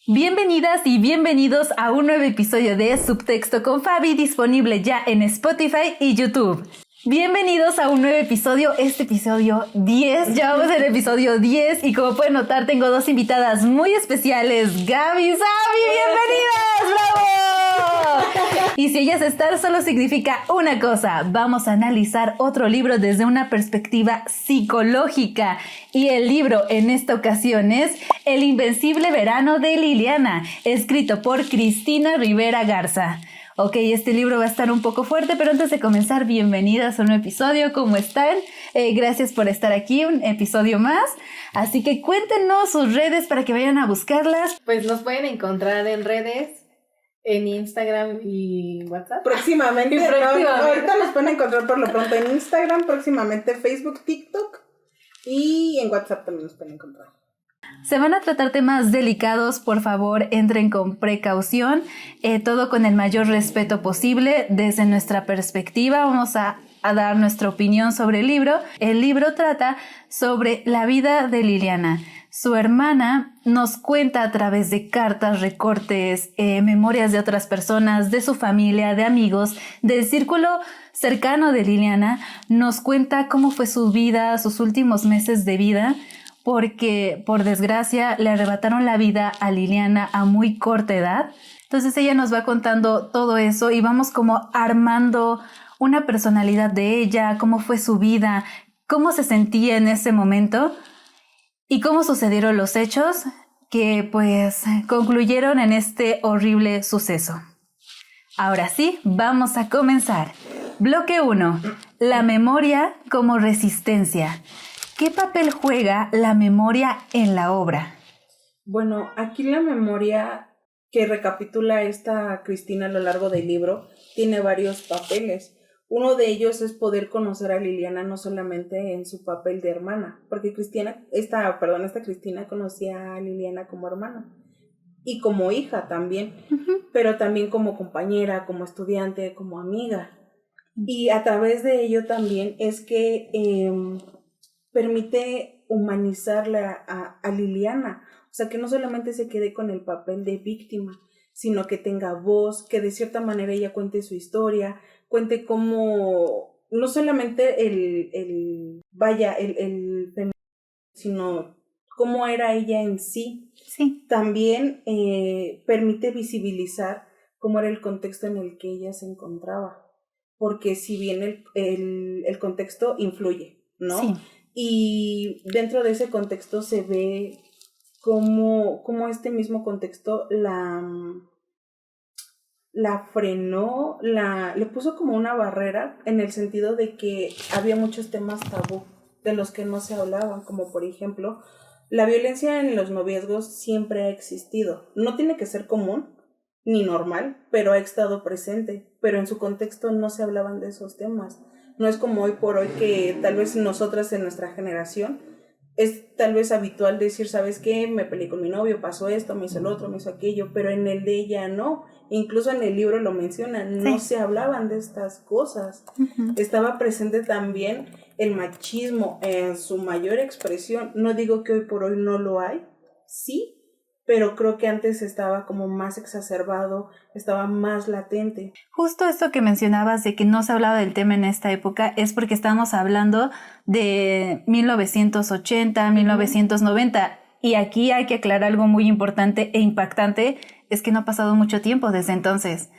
Bienvenidas y bienvenidos a un nuevo episodio de Subtexto con Fabi, disponible ya en Spotify y YouTube. Bienvenidos a un nuevo episodio, este episodio 10, ya vamos en el episodio 10 y como pueden notar tengo dos invitadas muy especiales, Gaby y Sabi, ¡bienvenidas! ¡Bravo! Y si ellas están solo significa una cosa, vamos a analizar otro libro desde una perspectiva psicológica y el libro en esta ocasión es El Invencible Verano de Liliana, escrito por Cristina Rivera Garza. Ok, este libro va a estar un poco fuerte, pero antes de comenzar, bienvenidas a un nuevo episodio. ¿Cómo están? Gracias por estar aquí, un episodio más. Así que cuéntenos sus redes para que vayan a buscarlas. Pues nos pueden encontrar en redes, en Instagram y WhatsApp. Próximamente. Ahorita nos pueden encontrar por lo pronto en Instagram, próximamente Facebook, TikTok y en WhatsApp también nos pueden encontrar. Se van a tratar temas delicados, por favor, entren con precaución, todo con el mayor respeto posible. Desde nuestra perspectiva vamos a dar nuestra opinión sobre el libro. El libro trata sobre la vida de Liliana. Su hermana nos cuenta a través de cartas, recortes, memorias de otras personas, de su familia, de amigos, del círculo cercano de Liliana. Nos cuenta cómo fue su vida, sus últimos meses de vida, porque por desgracia le arrebataron la vida a Liliana a muy corta edad. Entonces ella nos va contando todo eso y vamos como armando una personalidad de ella, cómo fue su vida, cómo se sentía en ese momento y cómo sucedieron los hechos que pues concluyeron en este horrible suceso. Ahora sí, vamos a comenzar. Bloque 1. La memoria como resistencia. ¿Qué papel juega la memoria en la obra? Bueno, aquí la memoria que recapitula esta Cristina a lo largo del libro tiene varios papeles. Uno de ellos es poder conocer a Liliana no solamente en su papel de hermana, porque esta Cristina conocía a Liliana como hermana y como hija también, pero también como compañera, como estudiante, como amiga. Y a través de ello también es que permite humanizarla a Liliana, o sea, que no solamente se quede con el papel de víctima, sino que tenga voz, que de cierta manera ella cuente su historia, cuente cómo, no solamente el feminismo, sino cómo era ella en sí. Sí. También permite visibilizar cómo era el contexto en el que ella se encontraba, porque si bien el contexto influye, ¿no? Sí. Y dentro de ese contexto se ve cómo este mismo contexto la frenó, le puso como una barrera en el sentido de que había muchos temas tabú de los que no se hablaban, como por ejemplo, la violencia en los noviazgos siempre ha existido. No tiene que ser común ni normal, pero ha estado presente, pero en su contexto no se hablaban de esos temas. No es como hoy por hoy que tal vez nosotras en nuestra generación es tal vez habitual decir, ¿sabes qué? Me peleé con mi novio, pasó esto, me hizo el otro, me hizo aquello, pero en el de ella no. Incluso en el libro lo mencionan, no se hablaban de estas cosas. Estaba presente también el machismo en su mayor expresión. No digo que hoy por hoy no lo hay, sí, pero creo que antes estaba como más exacerbado, estaba más latente. Justo esto que mencionabas de que no se hablaba del tema en esta época es porque estamos hablando de 1980, 1990 y aquí hay que aclarar algo muy importante e impactante, es que no ha pasado mucho tiempo desde entonces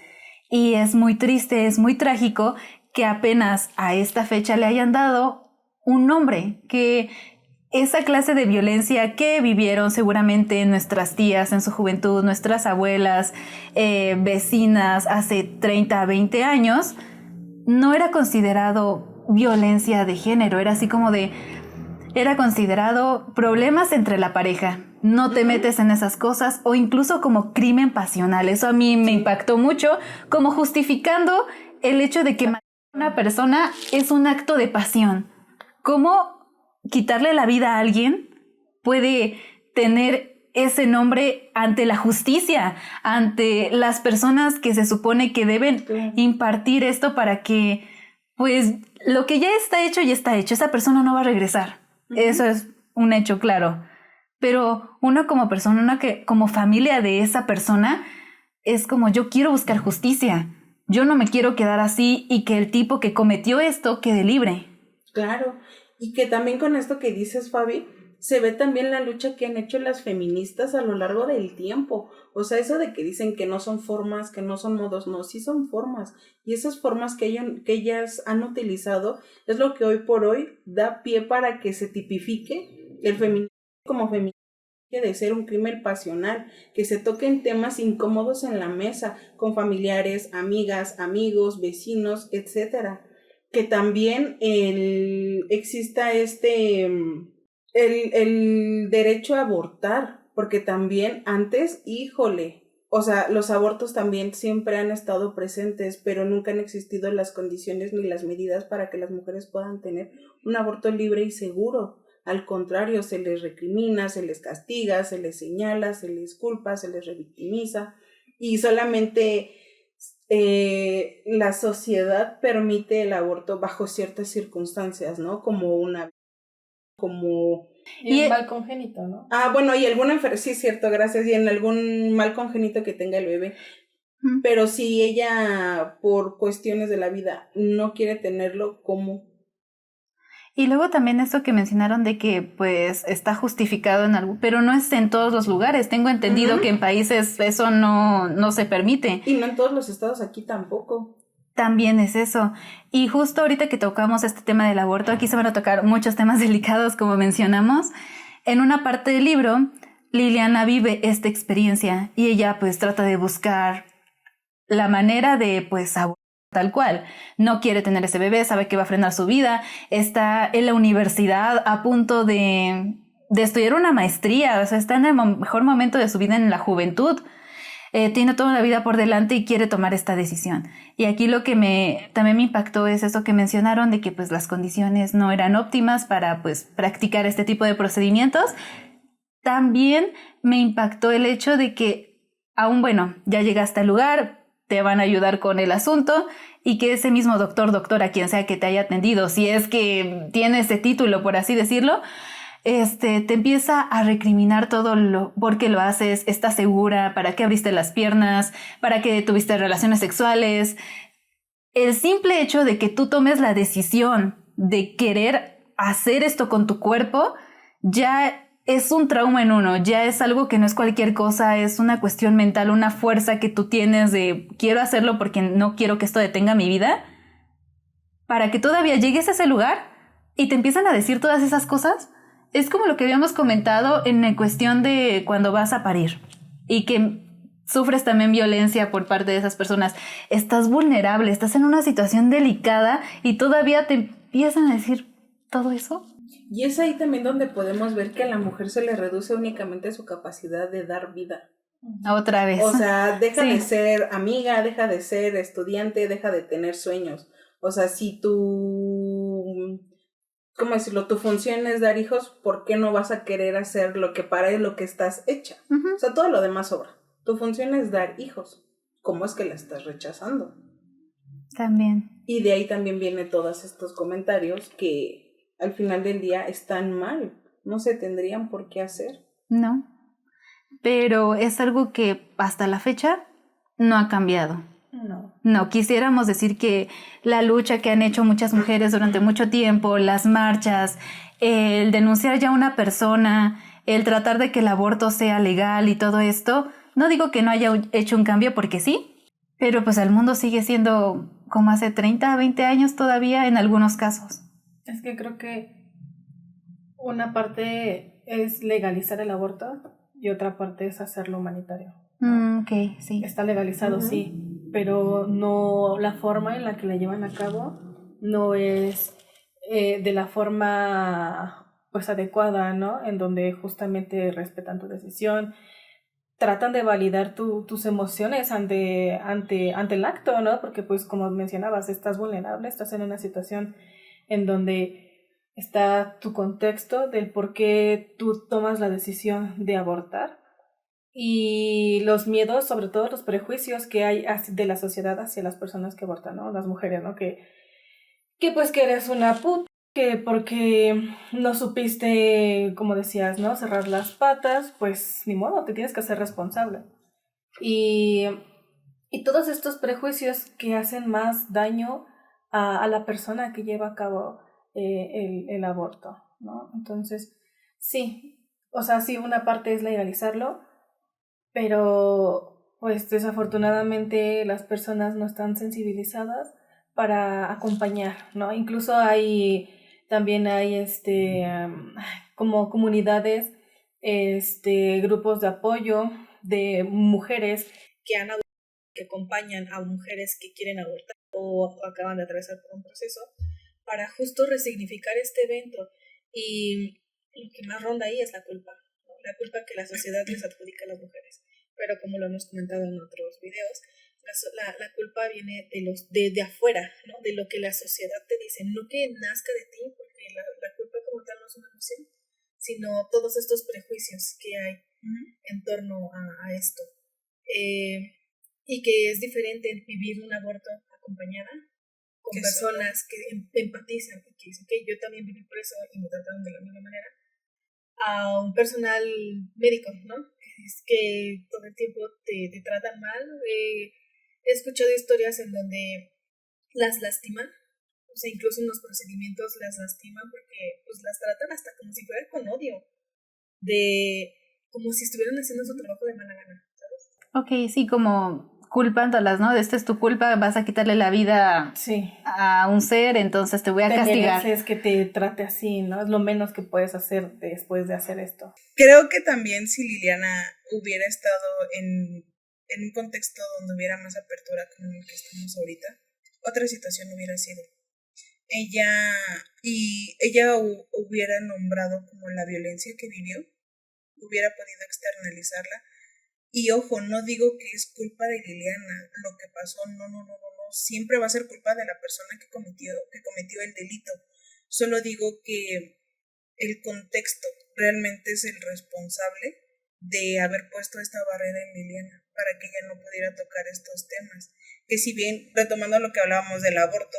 y es muy triste, es muy trágico que apenas a esta fecha le hayan dado un nombre, que esa clase de violencia que vivieron seguramente nuestras tías en su juventud, nuestras abuelas, vecinas hace 30, 20 años, no era considerado violencia de género, era considerado problemas entre la pareja. No te metes en esas cosas o incluso como crimen pasional. Eso a mí me impactó mucho, como justificando el hecho de que matar a una persona es un acto de pasión. ¿Cómo quitarle la vida a alguien puede tener ese nombre ante la justicia, ante las personas que se supone que deben impartir esto para que, pues, lo que ya está hecho, esa persona no va a regresar. Eso es un hecho claro. pero uno como persona, como familia de esa persona, es como yo quiero buscar justicia. Yo no me quiero quedar así y que el tipo que cometió esto quede libre. Claro, y que también con esto que dices, Fabi, se ve también la lucha que han hecho las feministas a lo largo del tiempo. O sea, eso de que dicen que no son formas, que no son modos, no, sí son formas. Y esas formas que ellas han utilizado es lo que hoy por hoy da pie para que se tipifique el feminismo como feminismo de ser un crimen pasional, que se toquen temas incómodos en la mesa, con familiares, amigas, amigos, vecinos, etcétera. Que también exista el derecho a abortar, porque también antes, híjole, o sea, los abortos también siempre han estado presentes, pero nunca han existido las condiciones ni las medidas para que las mujeres puedan tener un aborto libre y seguro. Al contrario, se les recrimina, se les castiga, se les señala, se les culpa, se les revictimiza y solamente la sociedad permite el aborto bajo ciertas circunstancias, ¿no? Y un mal congénito, ¿no? Bueno, y alguna sí, cierto, gracias, y en algún mal congénito que tenga el bebé. Pero si ella, por cuestiones de la vida, no quiere tenerlo, ¿cómo? Y luego también esto que mencionaron de que pues está justificado en algo, pero no es en todos los lugares. Tengo entendido que en países eso no se permite. Y no en todos los estados aquí tampoco. También es eso. Y justo ahorita que tocamos este tema del aborto, aquí se van a tocar muchos temas delicados como mencionamos. En una parte del libro, Liliana vive esta experiencia y ella pues trata de buscar la manera de pues abortar tal cual. No quiere tener ese bebé, sabe que va a frenar su vida, está en la universidad a punto de estudiar una maestría, o sea, está en el mejor momento de su vida en la juventud. Tiene toda la vida por delante y quiere tomar esta decisión. Y aquí lo que también me impactó es eso que mencionaron de que pues las condiciones no eran óptimas para pues practicar este tipo de procedimientos. También me impactó el hecho de que aún bueno, ya llegaste al lugar, te van a ayudar con el asunto y que ese mismo doctora, quien sea que te haya atendido, si es que tiene ese título, por así decirlo, te empieza a recriminar todo por qué lo haces, estás segura, para qué abriste las piernas, para qué tuviste relaciones sexuales. El simple hecho de que tú tomes la decisión de querer hacer esto con tu cuerpo ya es un trauma en uno, ya es algo que no es cualquier cosa, es una cuestión mental, una fuerza que tú tienes de quiero hacerlo porque no quiero que esto detenga mi vida, para que todavía llegues a ese lugar y te empiezan a decir todas esas cosas. Es como lo que habíamos comentado en la cuestión de cuando vas a parir y que sufres también violencia por parte de esas personas. Estás vulnerable, estás en una situación delicada y todavía te empiezan a decir todo eso. Y es ahí también donde podemos ver que a la mujer se le reduce únicamente su capacidad de dar vida. Otra vez. O sea, deja Sí. de ser amiga, deja de ser estudiante, deja de tener sueños. O sea, si ¿cómo decirlo? Tu función es dar hijos, ¿por qué no vas a querer hacer lo que para lo que estás hecha? O sea, todo lo demás sobra. Tu función es dar hijos. ¿Cómo es que la estás rechazando? También. Y de ahí también vienen todos estos comentarios que al final del día están mal. No se tendrían por qué hacer. No. Pero es algo que hasta la fecha no ha cambiado. No, quisiéramos decir que la lucha que han hecho muchas mujeres durante mucho tiempo, las marchas, el denunciar ya a una persona, el tratar de que el aborto sea legal y todo esto, no digo que no haya hecho un cambio porque sí, pero pues el mundo sigue siendo como hace 30, 20 años todavía en algunos casos. Es que creo que una parte es legalizar el aborto y otra parte es hacerlo humanitario. Ok, sí. Está legalizado, sí, pero no, la forma en la que la llevan a cabo no es de la forma pues adecuada, ¿no? En donde justamente respetan tu decisión, tratan de validar tus emociones ante el acto, ¿no? Porque pues como mencionabas, estás vulnerable, estás en una situación en donde está tu contexto del por qué tú tomas la decisión de abortar y los miedos, sobre todo los prejuicios que hay de la sociedad hacia las personas que abortan, ¿no? Las mujeres, ¿no? Que pues que eres una puta, Que porque no supiste, como decías, ¿no? Cerrar las patas, pues ni modo, te tienes que hacer responsable. Y, y todos estos prejuicios que hacen más daño a la persona que lleva a cabo el aborto, ¿no? Entonces, sí, o sea, sí, una parte es legalizarlo, pero pues desafortunadamente las personas no están sensibilizadas para acompañar, ¿no? Incluso también hay como comunidades, grupos de apoyo de mujeres que han que acompañan a mujeres que quieren abortar o acaban de atravesar por un proceso para justo resignificar este evento. Y lo que más ronda ahí es la culpa, ¿no? La culpa que la sociedad les adjudica a las mujeres. Pero como lo hemos comentado en otros videos, la culpa viene de afuera, ¿no? De lo que la sociedad te dice, no que nazca de ti, porque la culpa como tal no es una emoción, sino todos estos prejuicios que hay en torno a esto. Y que es diferente vivir un aborto acompañada con personas que empatizan y que dicen que yo también viví por eso y me trataron de la misma manera, a un personal médico, ¿no? Es que todo el tiempo te tratan mal. He escuchado historias en donde las lastiman, o sea, incluso en los procedimientos las lastiman porque pues las tratan hasta como si fuera con odio, de como si estuvieran haciendo su trabajo de mala gana, ¿sabes? Ok, sí, como culpándolas, ¿no? Esta es tu culpa, vas a quitarle la vida sí. a un ser, entonces te voy a castigar. Te mereces que te trate así, ¿no? Es lo menos que puedes hacer después de hacer esto. Creo que también si Liliana hubiera estado en un contexto donde hubiera más apertura como el que estamos ahorita, otra situación hubiera sido. Ella hubiera nombrado como la violencia que vivió, hubiera podido externalizarla. Y ojo, no digo que es culpa de Liliana lo que pasó, no, siempre va a ser culpa de la persona que cometió el delito. Solo digo que el contexto realmente es el responsable de haber puesto esta barrera en Liliana para que ella no pudiera tocar estos temas. Que si bien, retomando lo que hablábamos del aborto,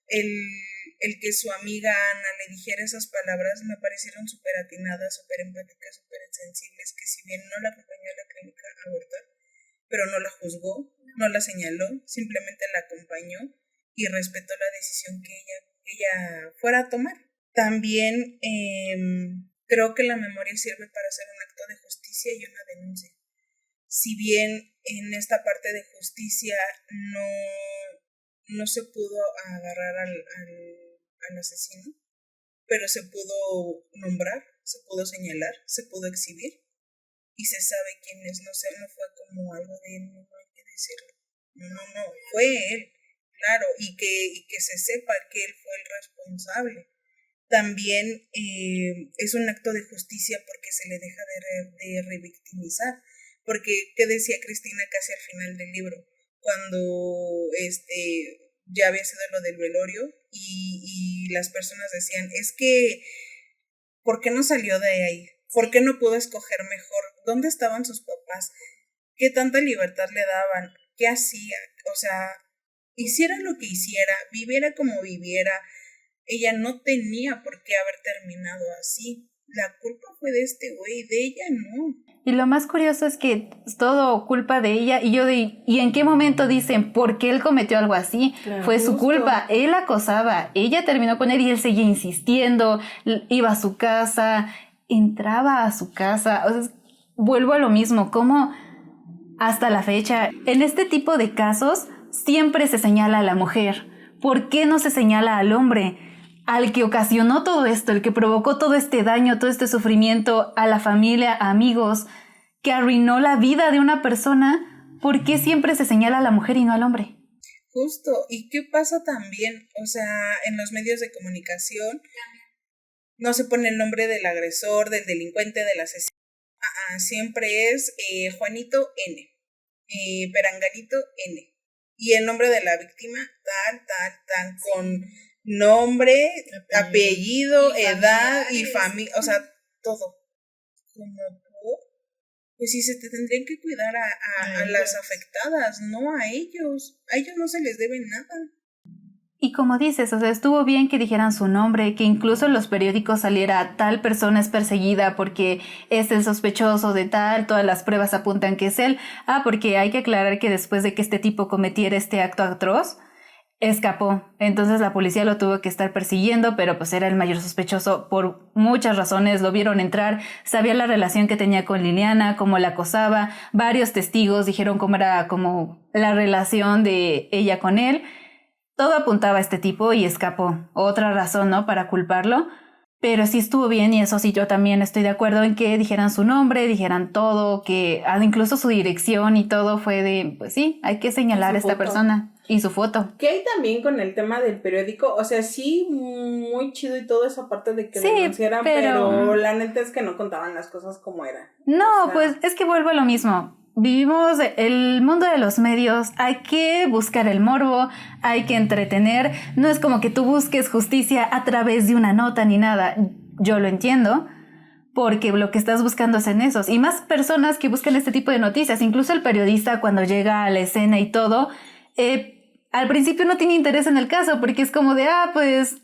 el que su amiga Ana le dijera esas palabras me parecieron súper atinadas, súper empáticas, súper sensibles, que si bien no la acompañó a la clínica a abortar, pero no la juzgó, no la señaló, simplemente la acompañó y respetó la decisión que ella fuera a tomar. También creo que la memoria sirve para hacer un acto de justicia y una denuncia. Si bien en esta parte de justicia no se pudo agarrar al asesino, pero se pudo nombrar, se pudo señalar, se pudo exhibir y se sabe quién es. No fue como algo de él, no hay que decirlo. No, fue él, claro, y que se sepa que él fue el responsable. También es un acto de justicia porque se le deja de revictimizar. Porque, ¿qué decía Cristina casi al final del libro? Cuando ya había sido lo del velorio y las personas decían, es que, ¿por qué no salió de ahí? ¿Por qué no pudo escoger mejor? ¿Dónde estaban sus papás? ¿Qué tanta libertad le daban? ¿Qué hacía? O sea, hiciera lo que hiciera, viviera como viviera, ella no tenía por qué haber terminado así. La culpa fue de este güey, de ella no. Y lo más curioso es que es todo culpa de ella ¿y en qué momento dicen por qué él cometió algo así? Claro, fue justo su culpa, él acosaba, ella terminó con él y él seguía insistiendo, iba a su casa, entraba a su casa, o sea, vuelvo a lo mismo, como hasta la fecha, en este tipo de casos siempre se señala a la mujer. ¿Por qué no se señala al hombre? Al que ocasionó todo esto, el que provocó todo este daño, todo este sufrimiento a la familia, a amigos, que arruinó la vida de una persona, ¿por qué siempre se señala a la mujer y no al hombre? Justo, ¿y qué pasa también? O sea, en los medios de comunicación no se pone el nombre del agresor, del delincuente, del asesino. Siempre es Juanito N, Peranganito N. Y el nombre de la víctima, tal, con nombre, apellido, edad y familia, o sea, todo. Como pues sí, se te tendrían que cuidar a las afectadas, no a ellos. A ellos no se les debe nada. Y como dices, o sea, estuvo bien que dijeran su nombre, que incluso en los periódicos saliera tal persona es perseguida porque es el sospechoso de tal, todas las pruebas apuntan que es él. Porque hay que aclarar que después de que este tipo cometiera este acto atroz, escapó. Entonces la policía lo tuvo que estar persiguiendo, pero pues era el mayor sospechoso por muchas razones. Lo vieron entrar, sabía la relación que tenía con Liliana, cómo la acosaba. Varios testigos dijeron cómo era como la relación de ella con él. Todo apuntaba a este tipo y escapó. Otra razón, ¿no?, para culparlo. Pero sí estuvo bien y eso sí, yo también estoy de acuerdo en que dijeran su nombre, dijeran todo, que incluso su dirección y todo fue de, pues sí, hay que señalar a esta persona y su foto. Que hay también con el tema del periódico, o sea, sí, muy chido y toda esa parte de que denunciaran, pero la neta es que no contaban las cosas como eran. No, o sea, pues es que vuelvo a lo mismo. Vivimos el mundo de los medios, hay que buscar el morbo, hay que entretener, no es como que tú busques justicia a través de una nota ni nada, yo lo entiendo, porque lo que estás buscando es en esos, y más personas que buscan este tipo de noticias, incluso el periodista cuando llega a la escena y todo, al principio no tiene interés en el caso, porque es como de, pues...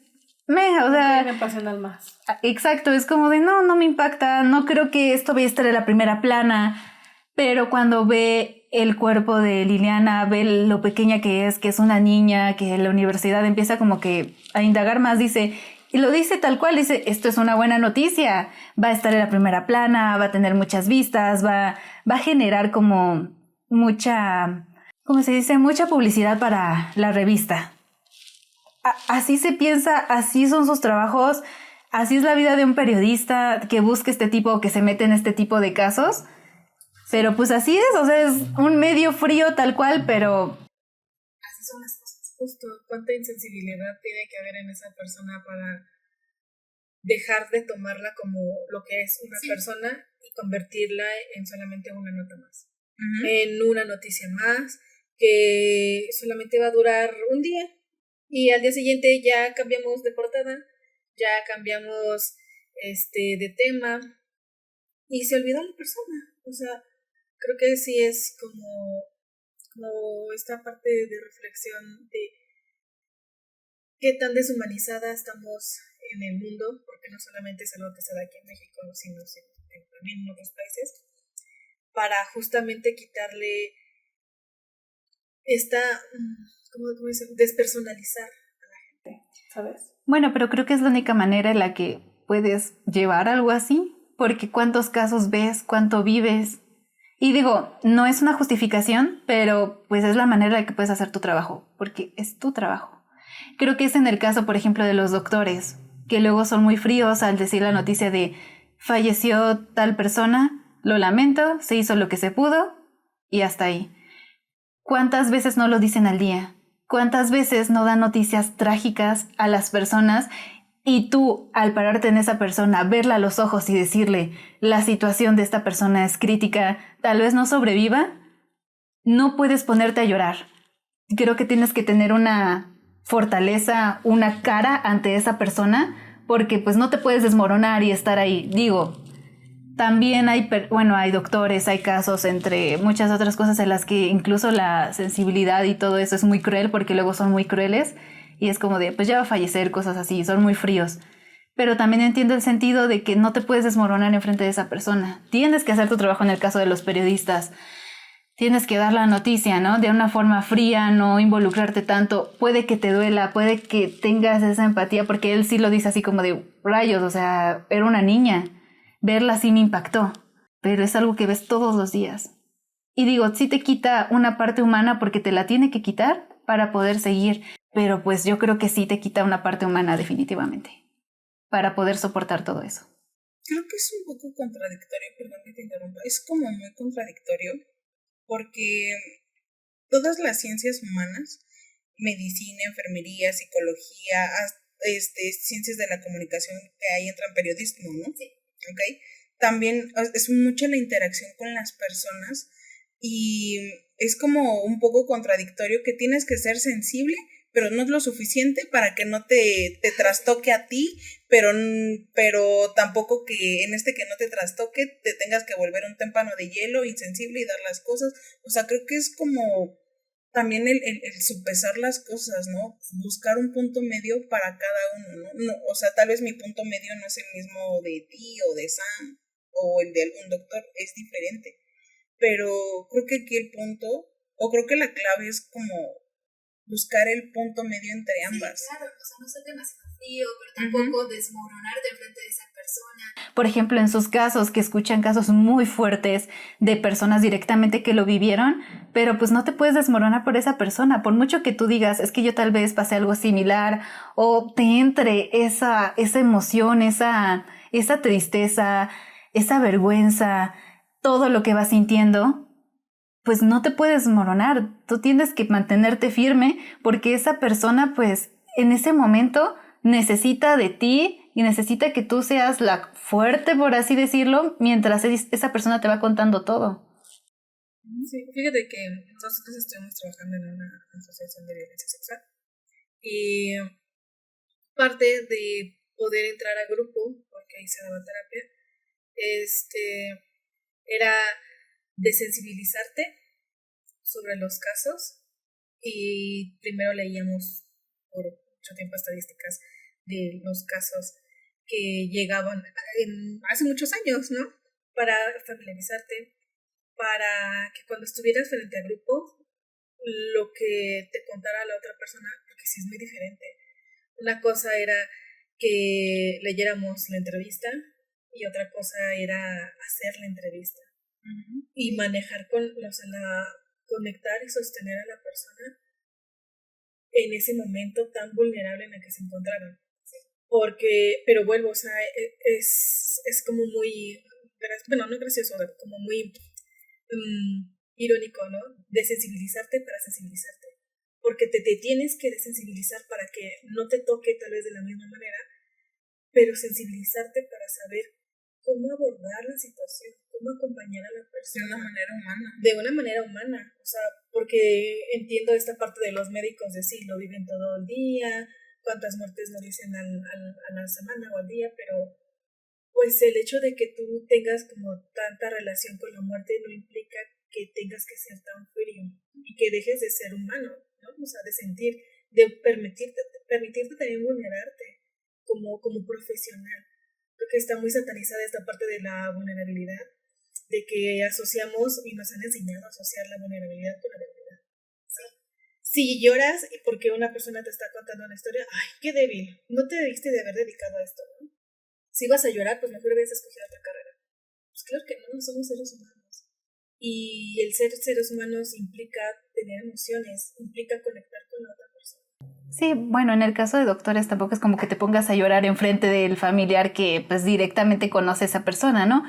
o sea, me apasionan más. Exacto, es como de, no me impacta, no creo que esto vaya a estar en la primera plana. Pero cuando ve el cuerpo de Liliana, ve lo pequeña que es una niña, que en la universidad empieza como que a indagar más, dice, y lo dice tal cual, dice, esto es una buena noticia, va a estar en la primera plana, va a tener muchas vistas, va a generar como mucha, ¿cómo se dice?, mucha publicidad para la revista. Así se piensa, así son sus trabajos, así es la vida de un periodista que busca este tipo, que se mete en este tipo de casos. Pero pues así es, o sea, es un medio frío tal cual, pero... Así son las cosas, justo. ¿Cuánta insensibilidad tiene que haber en esa persona para dejar de tomarla como lo que es una persona y convertirla en solamente una nota más? En una noticia más que solamente va a durar un día y al día siguiente ya cambiamos de portada, ya cambiamos de tema y se olvidó la persona. O sea, creo que sí es como esta parte de reflexión de qué tan deshumanizada estamos en el mundo, porque no solamente es algo que se da aquí en México, sino también en otros países, para justamente quitarle esta, ¿cómo decir?, despersonalizar a la gente, ¿sabes? Bueno, pero creo que es la única manera en la que puedes llevar algo así, porque cuántos casos ves, cuánto vives. Y digo, no es una justificación, pero pues es la manera en la que puedes hacer tu trabajo, porque es tu trabajo. Creo que es en el caso, por ejemplo, de los doctores, que luego son muy fríos al decir la noticia de falleció tal persona, lo lamento, se hizo lo que se pudo y hasta ahí. ¿Cuántas veces no lo dicen al día? ¿Cuántas veces no dan noticias trágicas a las personas? Y tú, al pararte en esa persona, verla a los ojos y decirle la situación de esta persona es crítica, tal vez no sobreviva, no puedes ponerte a llorar. Creo que tienes que tener una fortaleza, una cara ante esa persona, porque pues no te puedes desmoronar y estar ahí. Digo, también hay doctores, hay casos, entre muchas otras cosas en las que incluso la sensibilidad y todo eso es muy cruel, porque luego son muy crueles. Y es como de, pues ya va a fallecer, cosas así, son muy fríos. Pero también entiendo el sentido de que no te puedes desmoronar enfrente de esa persona. Tienes que hacer tu trabajo en el caso de los periodistas. Tienes que dar la noticia, ¿no? De una forma fría, no involucrarte tanto. Puede que te duela, puede que tengas esa empatía, porque él sí lo dice así como de rayos, o sea, era una niña. Verla sí me impactó, pero es algo que ves todos los días. Y digo, sí te quita una parte humana porque te la tiene que quitar para poder seguir. Pero pues yo creo que sí te quita una parte humana definitivamente, para poder soportar todo eso. Creo que es un poco contradictorio, perdón que te interrumpa, es como muy contradictorio, porque todas las ciencias humanas, medicina, enfermería, psicología, ciencias de la comunicación, que ahí entran periodismo, ¿no? Sí. ¿Okay? También es mucha la interacción con las personas y es como un poco contradictorio que tienes que ser sensible, pero no es lo suficiente para que no te trastoque a ti, pero tampoco que en que no te trastoque te tengas que volver un témpano de hielo, insensible y dar las cosas. O sea, creo que es como también el sopesar las cosas, ¿no? Buscar un punto medio para cada uno, ¿no? No, o sea, tal vez mi punto medio no es el mismo de ti o de Sam o el de algún doctor, es diferente. Pero creo que aquí el punto, o creo que la clave es como buscar el punto medio entre ambas. Sí, claro, o sea, no ser demasiado frío, pero tampoco desmoronarte frente de esa persona. Por ejemplo, en sus casos, que escuchan casos muy fuertes de personas directamente que lo vivieron, pero pues no te puedes desmoronar por esa persona, por mucho que tú digas, es que yo tal vez pasé algo similar, o te entre esa emoción, esa tristeza, esa vergüenza, todo lo que vas sintiendo, pues no te puedes desmoronar, tú tienes que mantenerte firme porque esa persona pues en ese momento necesita de ti y necesita que tú seas la fuerte, por así decirlo, mientras esa persona te va contando todo. Sí, fíjate que nosotros estuvimos trabajando en una asociación de violencia sexual y parte de poder entrar a grupo, porque ahí se daba terapia, era desensibilizarte sobre los casos y primero leíamos por mucho tiempo estadísticas de los casos que llegaban hace muchos años, ¿no? Para familiarizarte, para que cuando estuvieras frente al grupo, lo que te contara la otra persona, porque sí es muy diferente. Una cosa era que leyéramos la entrevista y otra cosa era hacer la entrevista. Y manejar conectar y sostener a la persona en ese momento tan vulnerable en el que se encontraban. Porque, pero vuelvo, o sea, es como muy, bueno, no gracioso, como muy irónico, ¿no? Desensibilizarte para sensibilizarte. Porque te tienes que desensibilizar para que no te toque tal vez de la misma manera, pero sensibilizarte para saber cómo abordar la situación, cómo acompañar a la persona. De una manera humana. De una manera humana, o sea, porque entiendo esta parte de los médicos de sí, lo viven todo el día, cuántas muertes no dicen a la semana o al día, pero pues el hecho de que tú tengas como tanta relación con la muerte no implica que tengas que ser tan frío y que dejes de ser humano, ¿no? O sea, de sentir, de permitirte también vulnerarte como profesional. Creo que está muy satanizada esta parte de la vulnerabilidad, de que asociamos y nos han enseñado a asociar la vulnerabilidad con la debilidad. ¿Sí? Si lloras y porque una persona te está contando una historia, ¡ay, qué débil! No te debiste de haber dedicado a esto, ¿no? Si vas a llorar, pues mejor hubieras escogido otra carrera. Pues claro que no, somos seres humanos. Y el ser seres humanos implica tener emociones, implica conectar con la otra persona. Sí, bueno, en el caso de doctores tampoco es como que te pongas a llorar enfrente del familiar que pues directamente conoce a esa persona, ¿no?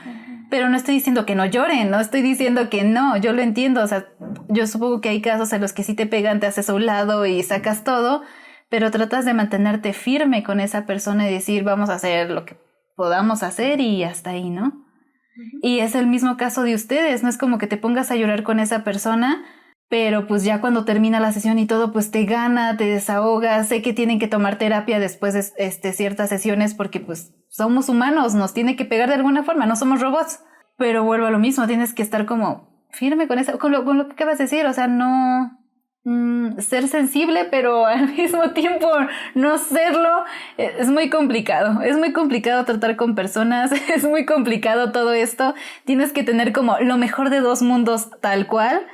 Pero no estoy diciendo que no lloren, no estoy diciendo que no, yo lo entiendo, o sea, yo supongo que hay casos en los que sí te pegan, te haces a un lado y sacas todo, pero tratas de mantenerte firme con esa persona y decir, vamos a hacer lo que podamos hacer y hasta ahí, ¿no? Y es el mismo caso de ustedes, no es como que te pongas a llorar con esa persona, pero pues ya cuando termina la sesión y todo, pues te gana, te desahogas. Sé que tienen que tomar terapia después de ciertas sesiones porque pues somos humanos, nos tiene que pegar de alguna forma, no somos robots. Pero vuelvo a lo mismo, tienes que estar como firme con eso, con lo que acabas de decir, o sea, no ser sensible, pero al mismo tiempo no serlo, es muy complicado tratar con personas, es muy complicado todo esto, tienes que tener como lo mejor de dos mundos tal cual.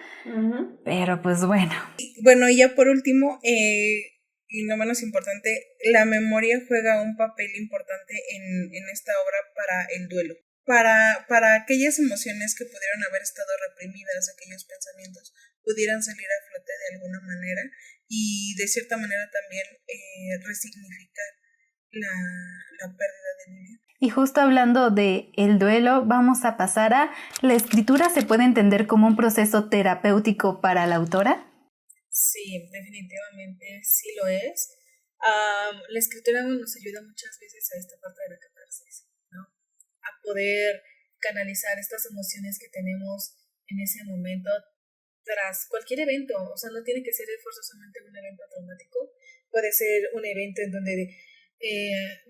Pero pues bueno. Bueno, y ya por último, y no menos importante, la memoria juega un papel importante en esta obra para el duelo. Para aquellas emociones que pudieron haber estado reprimidas, aquellos pensamientos pudieran salir a flote de alguna manera y de cierta manera también resignificar la pérdida de Lilia. Y justo hablando de el duelo, vamos a pasar a ¿la escritura se puede entender como un proceso terapéutico para la autora? Sí, definitivamente sí lo es. La escritura nos ayuda muchas veces a esta parte de la catarsis, ¿no? A poder canalizar estas emociones que tenemos en ese momento tras cualquier evento. O sea, no tiene que ser forzosamente un evento traumático, puede ser un evento en donde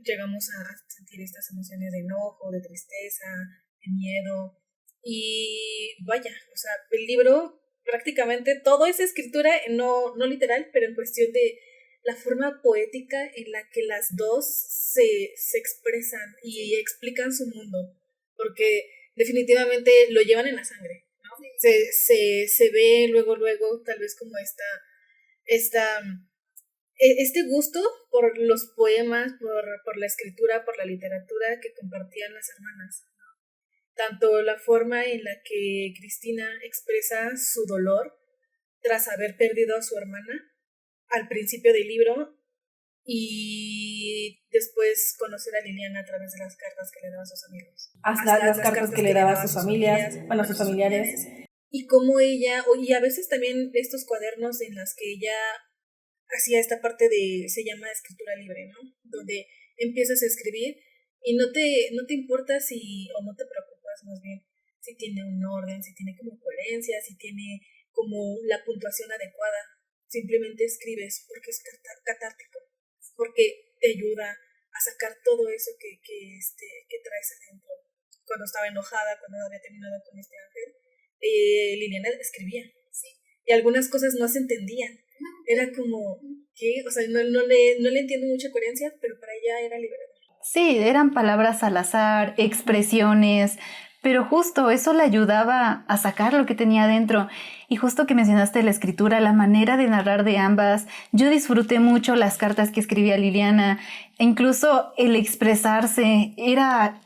llegamos a sentir estas emociones de enojo, de tristeza, de miedo. Y vaya, o sea, el libro prácticamente todo es escritura, no literal, pero en cuestión de la forma poética en la que las dos se expresan y explican su mundo, porque definitivamente lo llevan en la sangre, ¿no? Se ve luego, tal vez como este gusto por los poemas, por la escritura, por la literatura que compartían las hermanas. Tanto la forma en la que Cristina expresa su dolor tras haber perdido a su hermana al principio del libro y después conocer a Liliana a través de las cartas que le daba a sus amigos. Hasta las cartas que le daba a sus familias, bueno, a sus familiares. Y cómo ella, y a veces también estos cuadernos en las que ella hacía esta parte se llama escritura libre, ¿no? Donde empiezas a escribir y no te importa o no te preocupas más bien si tiene un orden, si tiene como coherencia, si tiene como la puntuación adecuada. Simplemente escribes porque es catártico, porque te ayuda a sacar todo eso que traes adentro. Cuando estaba enojada, cuando había terminado con este ángel, Liliana escribía, sí, y algunas cosas no se entendían. Era como, ¿qué? O sea, no le entiendo mucha coherencia, pero para ella era liberador. Sí, eran palabras al azar, expresiones, pero justo eso le ayudaba a sacar lo que tenía dentro. Y justo que mencionaste la escritura, la manera de narrar de ambas, yo disfruté mucho las cartas que escribía Liliana, e incluso el expresarse era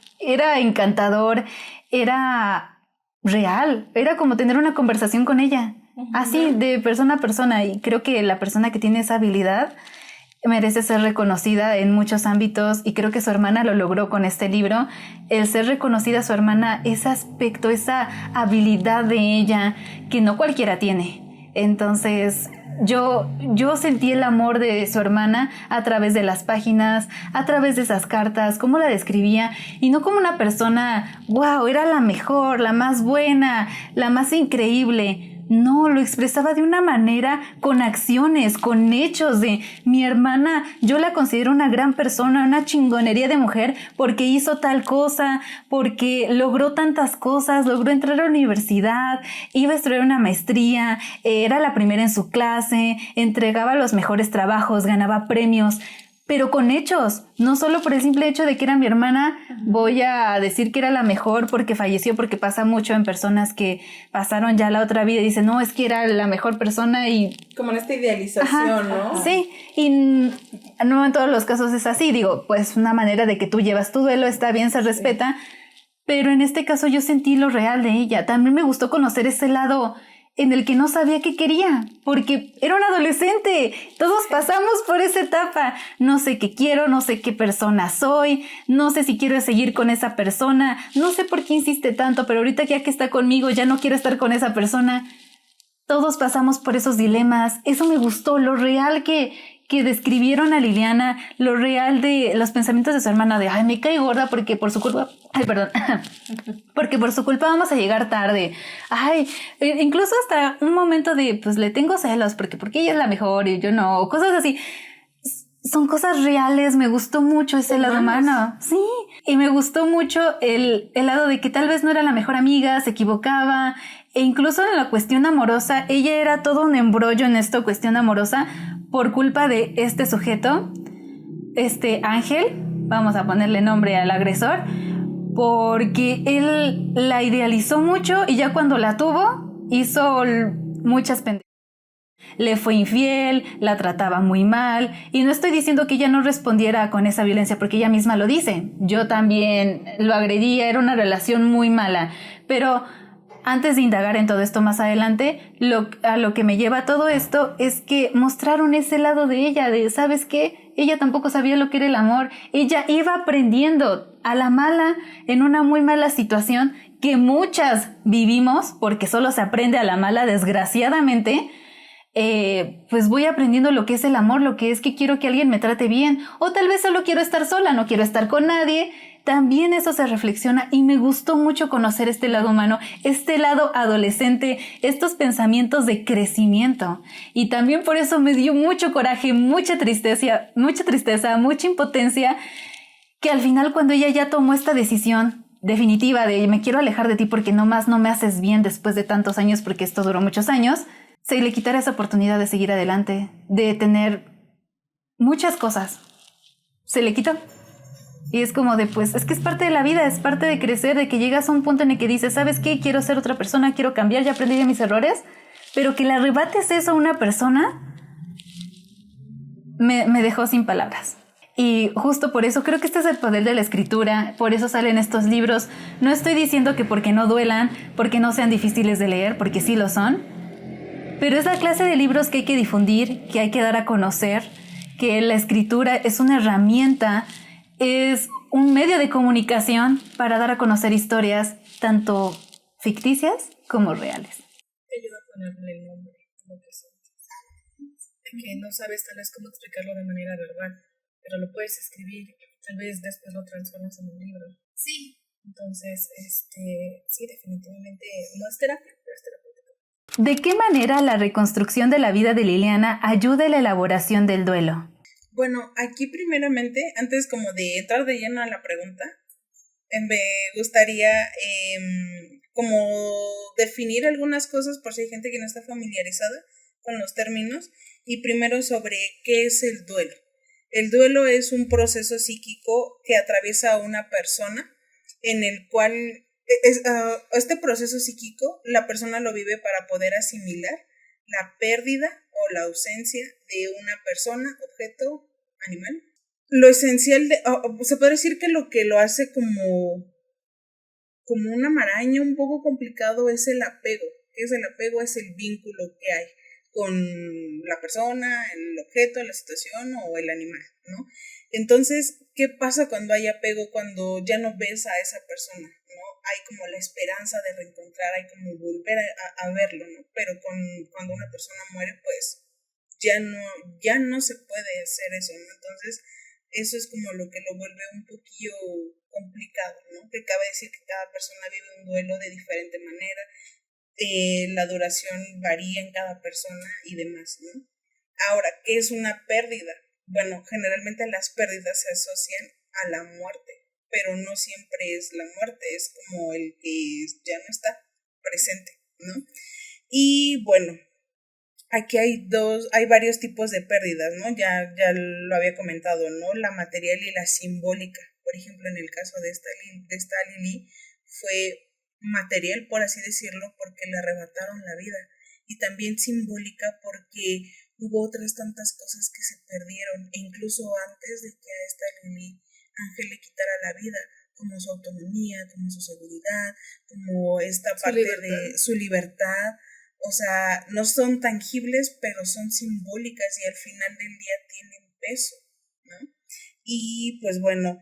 encantador, era real, era como tener una conversación con ella, así de persona a persona, y creo que la persona que tiene esa habilidad merece ser reconocida en muchos ámbitos y creo que su hermana lo logró con este libro, el ser reconocida su hermana, ese aspecto, esa habilidad de ella que no cualquiera tiene. Entonces yo sentí el amor de su hermana a través de las páginas, a través de esas cartas, cómo la describía y no como una persona, wow, era la mejor, la más buena, la más increíble. No, lo expresaba de una manera con acciones, con hechos de mi hermana, yo la considero una gran persona, una chingonería de mujer porque hizo tal cosa, porque logró tantas cosas, logró entrar a la universidad, iba a estudiar una maestría, era la primera en su clase, entregaba los mejores trabajos, ganaba premios, pero con hechos, no solo por el simple hecho de que era mi hermana, voy a decir que era la mejor porque falleció, porque pasa mucho en personas que pasaron ya la otra vida y dicen, no, es que era la mejor persona y... Como en esta idealización, Ajá, ¿no? sí, y no en todos los casos es así, digo, pues una manera de que tú llevas tu duelo, está bien, se respeta, pero en este caso yo sentí lo real de ella, también me gustó conocer ese lado en el que no sabía qué quería, porque era un adolescente, todos pasamos por esa etapa, no sé qué quiero, no sé qué persona soy, no sé si quiero seguir con esa persona, no sé por qué insiste tanto, pero ahorita ya que está conmigo ya no quiero estar con esa persona. Todos pasamos por esos dilemas, eso me gustó, lo real que describieron a Liliana, lo real de los pensamientos de su hermana de, ay, me cae gorda porque por su culpa, porque por su culpa vamos a llegar tarde, ay, incluso hasta un momento de, pues le tengo celos porque ella es la mejor y yo no, cosas así. Son cosas reales, me gustó mucho ese lado humano, sí, y me gustó mucho el lado de que tal vez no era la mejor amiga, se equivocaba, e incluso en la cuestión amorosa, ella era todo un embrollo en esta cuestión amorosa por culpa de este sujeto, este Ángel, vamos a ponerle nombre al agresor, porque él la idealizó mucho y ya cuando la tuvo hizo muchas pendejadas. Le fue infiel, la trataba muy mal y no estoy diciendo que ella no respondiera con esa violencia porque ella misma lo dice. Yo también lo agredía, era una relación muy mala, pero antes de indagar en todo esto más adelante, a lo que me lleva todo esto es que mostraron ese lado de ella, de ¿sabes qué? Ella tampoco sabía lo que era el amor, ella iba aprendiendo a la mala en una muy mala situación que muchas vivimos porque solo se aprende a la mala desgraciadamente. Pues voy aprendiendo lo que es el amor, lo que es que quiero que alguien me trate bien, o tal vez solo quiero estar sola, no quiero estar con nadie. También eso se reflexiona y me gustó mucho conocer este lado humano, este lado adolescente, estos pensamientos de crecimiento. Y también por eso me dio mucho coraje, mucha tristeza, mucha impotencia, que al final cuando ella ya tomó esta decisión definitiva de me quiero alejar de ti porque nomás no me haces bien después de tantos años, porque esto duró muchos años, se le quitara esa oportunidad de seguir adelante, de tener muchas cosas. Se le quitó. Y es como de, pues, es que es parte de la vida, es parte de crecer, de que llegas a un punto en el que dices, ¿sabes qué? Quiero ser otra persona, quiero cambiar, ya aprendí de mis errores, pero que le arrebates eso a una persona me dejó sin palabras. Y justo por eso creo que este es el poder de la escritura, por eso salen estos libros. No estoy diciendo que porque no duelan, porque no sean difíciles de leer, porque sí lo son, pero es la clase de libros que hay que difundir, que hay que dar a conocer, que la escritura es una herramienta, es un medio de comunicación para dar a conocer historias tanto ficticias como reales. Te ayuda a ponerle el nombre, como que sientes. De que no sabes tal vez cómo explicarlo de manera verbal, pero lo puedes escribir, tal vez después lo transformas en un libro. Sí. Entonces, sí, definitivamente no es terapia, pero es terapéutico. ¿De qué manera la reconstrucción de la vida de Liliana ayuda en la elaboración del duelo? Bueno, aquí primeramente, antes como de entrar de lleno a la pregunta, me gustaría como definir algunas cosas por si hay gente que no está familiarizada con los términos, y primero sobre qué es el duelo. El duelo es un proceso psíquico que atraviesa a una persona en el cual este proceso psíquico la persona lo vive para poder asimilar la pérdida o la ausencia de una persona, objeto, animal. Lo esencial se puede decir que lo hace como una maraña un poco complicado es el apego. ¿Qué es el apego? Es el vínculo que hay con la persona, el objeto, la situación o el animal, ¿no? Entonces, ¿qué pasa cuando hay apego? Cuando ya no ves a esa persona, ¿no? Hay como la esperanza de reencontrar, hay como volver a verlo, ¿no? Pero cuando una persona muere, pues ya no se puede hacer eso, ¿no? Entonces, eso es como lo que lo vuelve un poquillo complicado, ¿no? Que cabe decir que cada persona vive un duelo de diferente manera, la duración varía en cada persona y demás, ¿no? Ahora, ¿qué es una pérdida? Bueno, generalmente las pérdidas se asocian a la muerte, pero no siempre es la muerte, es como el que ya no está presente, ¿no? Y bueno, aquí hay varios tipos de pérdidas, ¿no? Ya lo había comentado, ¿no? La material y la simbólica. Por ejemplo, en el caso de esta Lili, fue material, por así decirlo, porque le arrebataron la vida. Y también simbólica porque hubo otras tantas cosas que se perdieron. E incluso antes de que a esta Lili Ángel le quitara la vida, como su autonomía, como su seguridad, como esta parte de su libertad. O sea, no son tangibles, pero son simbólicas y al final del día tienen peso, ¿no? Y pues bueno,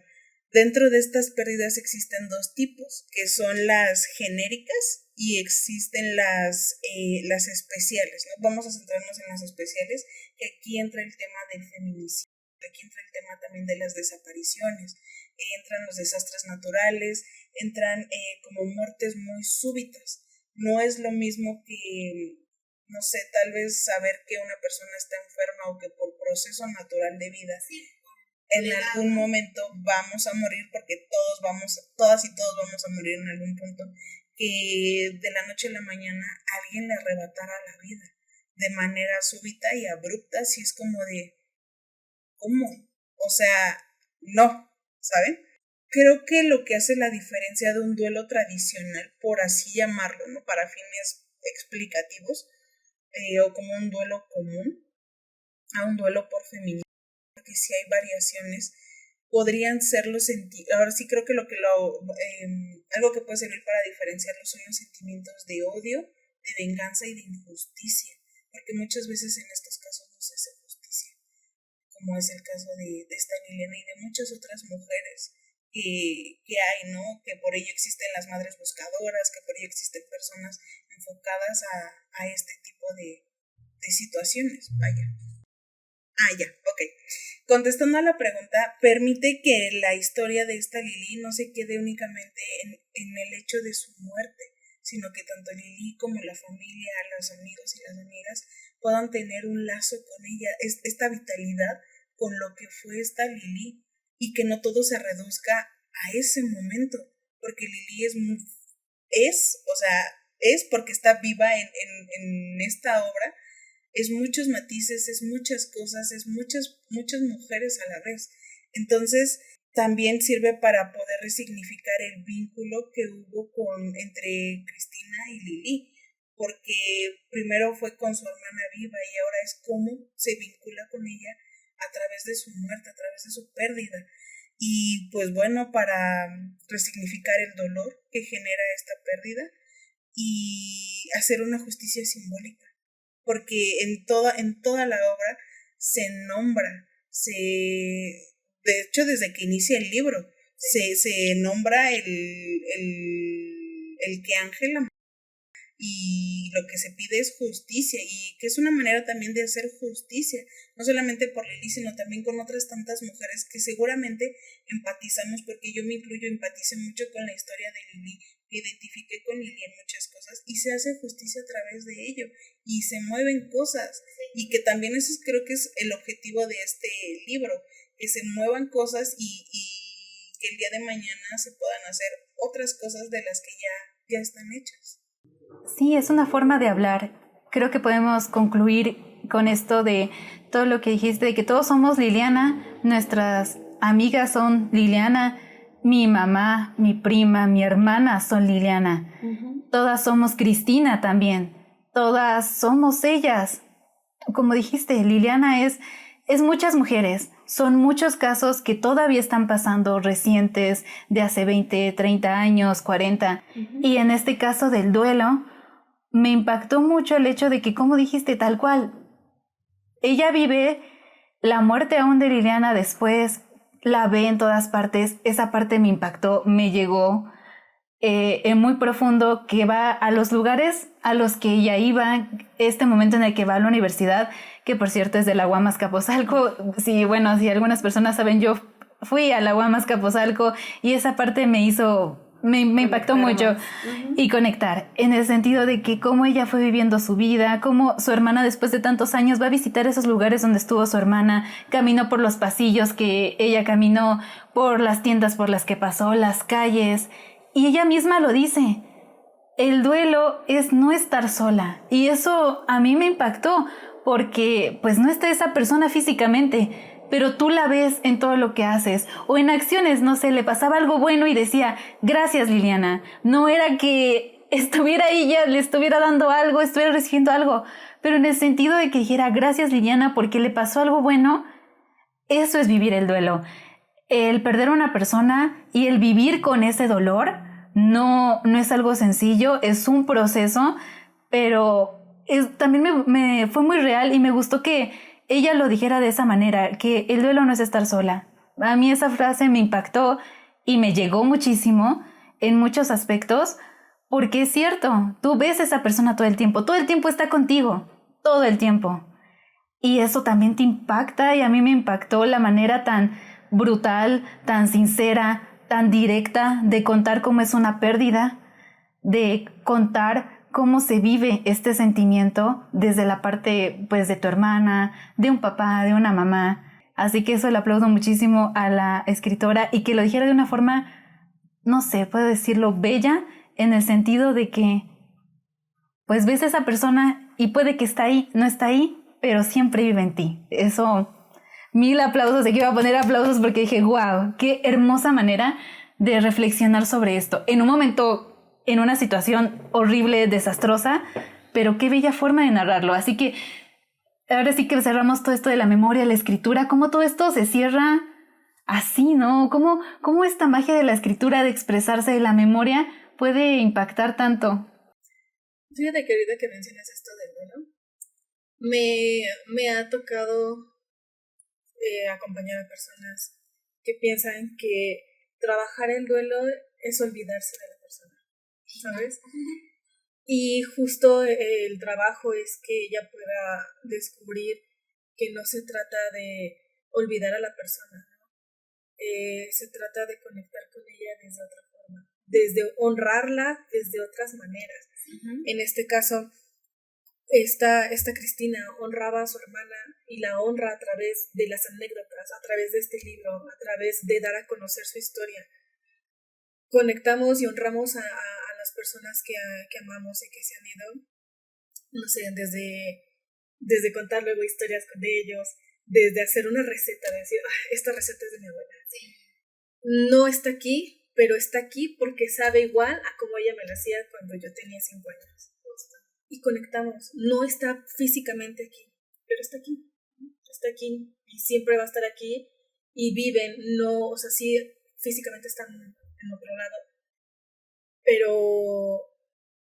dentro de estas pérdidas existen dos tipos, que son las genéricas y existen las especiales, ¿no? Vamos a centrarnos en las especiales, que aquí entra el tema del feminicidio, aquí entra el tema también de las desapariciones, entran los desastres naturales, entran como muertes muy súbitas. No es lo mismo que, no sé, tal vez saber que una persona está enferma o que por proceso natural de vida en algún momento vamos a morir, porque todas y todos vamos a morir en algún punto, que de la noche a la mañana alguien le arrebatara la vida de manera súbita y abrupta, si es como de, ¿cómo? O sea, no, ¿saben? Creo que lo que hace la diferencia de un duelo tradicional, por así llamarlo, ¿no? Para fines explicativos, o como un duelo común, a un duelo por feminicidio, porque si hay variaciones, podrían ser ahora sí creo que algo que puede servir para diferenciarlos son los sentimientos de odio, de venganza y de injusticia, porque muchas veces en estos casos no se hace justicia, como es el caso de esta Liliana y de muchas otras mujeres que hay, ¿no? Que por ello existen las madres buscadoras, que por ello existen personas enfocadas a este tipo de situaciones, vaya. Ya, ok. Contestando a la pregunta, permite que la historia de esta Lili no se quede únicamente en el hecho de su muerte, sino que tanto Lili como la familia, los amigos y las amigas puedan tener un lazo con ella, esta vitalidad con lo que fue esta Lili, y que no todo se reduzca a ese momento, porque Lili es porque está viva en esta obra, es muchos matices, es muchas cosas, es muchas mujeres a la vez. Entonces, también sirve para poder resignificar el vínculo que hubo entre Cristina y Lili, porque primero fue con su hermana viva y ahora es cómo se vincula con ella a través de su muerte, a través de su pérdida. Y pues bueno, para resignificar el dolor que genera esta pérdida y hacer una justicia simbólica, porque en toda la obra se nombra, de hecho desde que inicia el libro, se nombra el que Ángela y lo que se pide es justicia, y que es una manera también de hacer justicia, no solamente por Lili, sino también con otras tantas mujeres que seguramente empatizamos, porque yo me incluyo, empaticé mucho con la historia de Lili, me identifiqué con Lili en muchas cosas, y se hace justicia a través de ello, y se mueven cosas, y que también eso creo que es el objetivo de este libro, que se muevan cosas y que el día de mañana se puedan hacer otras cosas de las que ya están hechas. Sí, es una forma de hablar. Creo que podemos concluir con esto de todo lo que dijiste, de que todos somos Liliana, nuestras amigas son Liliana, mi mamá, mi prima, mi hermana son Liliana. Todas somos Cristina también, todas somos ellas. Como dijiste, Liliana es muchas mujeres, son muchos casos que todavía están pasando recientes, de hace 20, 30 años, 40. Y en este caso del duelo, me impactó mucho el hecho de que, como dijiste, tal cual, ella vive la muerte aún de Liliana después, la ve en todas partes, esa parte me impactó, me llegó en muy profundo, que va a los lugares a los que ella iba, este momento en el que va a la universidad, que por cierto es de la UAM Azcapotzalco. Sí, bueno, si algunas personas saben, yo fui a la UAM Azcapotzalco y esa parte me impactó mucho y conectar, en el sentido de que cómo ella fue viviendo su vida, cómo su hermana después de tantos años va a visitar esos lugares donde estuvo su hermana, caminó por los pasillos que ella caminó, por las tiendas por las que pasó, las calles, y ella misma lo dice, el duelo es no estar sola, y eso a mí me impactó, porque pues no está esa persona físicamente, pero tú la ves en todo lo que haces, o en acciones, no sé, le pasaba algo bueno y decía, gracias Liliana, no era que estuviera ella, le estuviera dando algo, estuviera recibiendo algo, pero en el sentido de que dijera, gracias Liliana, porque le pasó algo bueno. Eso es vivir el duelo, el perder a una persona y el vivir con ese dolor, no es algo sencillo, es un proceso, pero también me fue muy real y me gustó que ella lo dijera de esa manera, que el duelo no es estar sola. A mí esa frase me impactó y me llegó muchísimo en muchos aspectos, porque es cierto, tú ves a esa persona todo el tiempo está contigo, todo el tiempo. Y eso también te impacta, y a mí me impactó la manera tan brutal, tan sincera, tan directa de contar cómo es una pérdida, de contar cómo se vive este sentimiento desde la parte pues de tu hermana, de un papá, de una mamá. Así que eso le aplaudo muchísimo a la escritora, y que lo dijera de una forma, no sé, puedo decirlo, bella, en el sentido de que pues ves a esa persona y puede que está ahí, no está ahí, pero siempre vive en ti. Eso, 1000 aplausos, aquí iba a poner aplausos porque dije, wow, qué hermosa manera de reflexionar sobre esto. En un momento, en una situación horrible, desastrosa, pero qué bella forma de narrarlo. Así que ahora sí que cerramos todo esto de la memoria, la escritura, cómo todo esto se cierra así, ¿no? Cómo esta magia de la escritura, de expresarse de la memoria, puede impactar tanto. Fíjate que ahorita que mencionas esto del duelo, me ha tocado acompañar a personas que piensan que trabajar el duelo es olvidarse de la persona, ¿sabes? Y justo el trabajo es que ella pueda descubrir que no se trata de olvidar a la persona, ¿no? Se trata de conectar con ella desde otra forma, desde honrarla desde otras maneras. En este caso, esta Cristina honraba a su hermana y la honra a través de las anécdotas, a través de este libro, a través de dar a conocer su historia. conectamos y honramos a las personas que amamos y que se han ido, no sé, desde contar luego historias con ellos, desde hacer una receta, de decir, esta receta es de mi abuela. Sí. No está aquí, pero está aquí porque sabe igual a como ella me la hacía cuando yo tenía 5 años. Y conectamos. No está físicamente aquí, pero está aquí. Está aquí y siempre va a estar aquí. Y viven, no, o sea, sí, físicamente están en otro lado, pero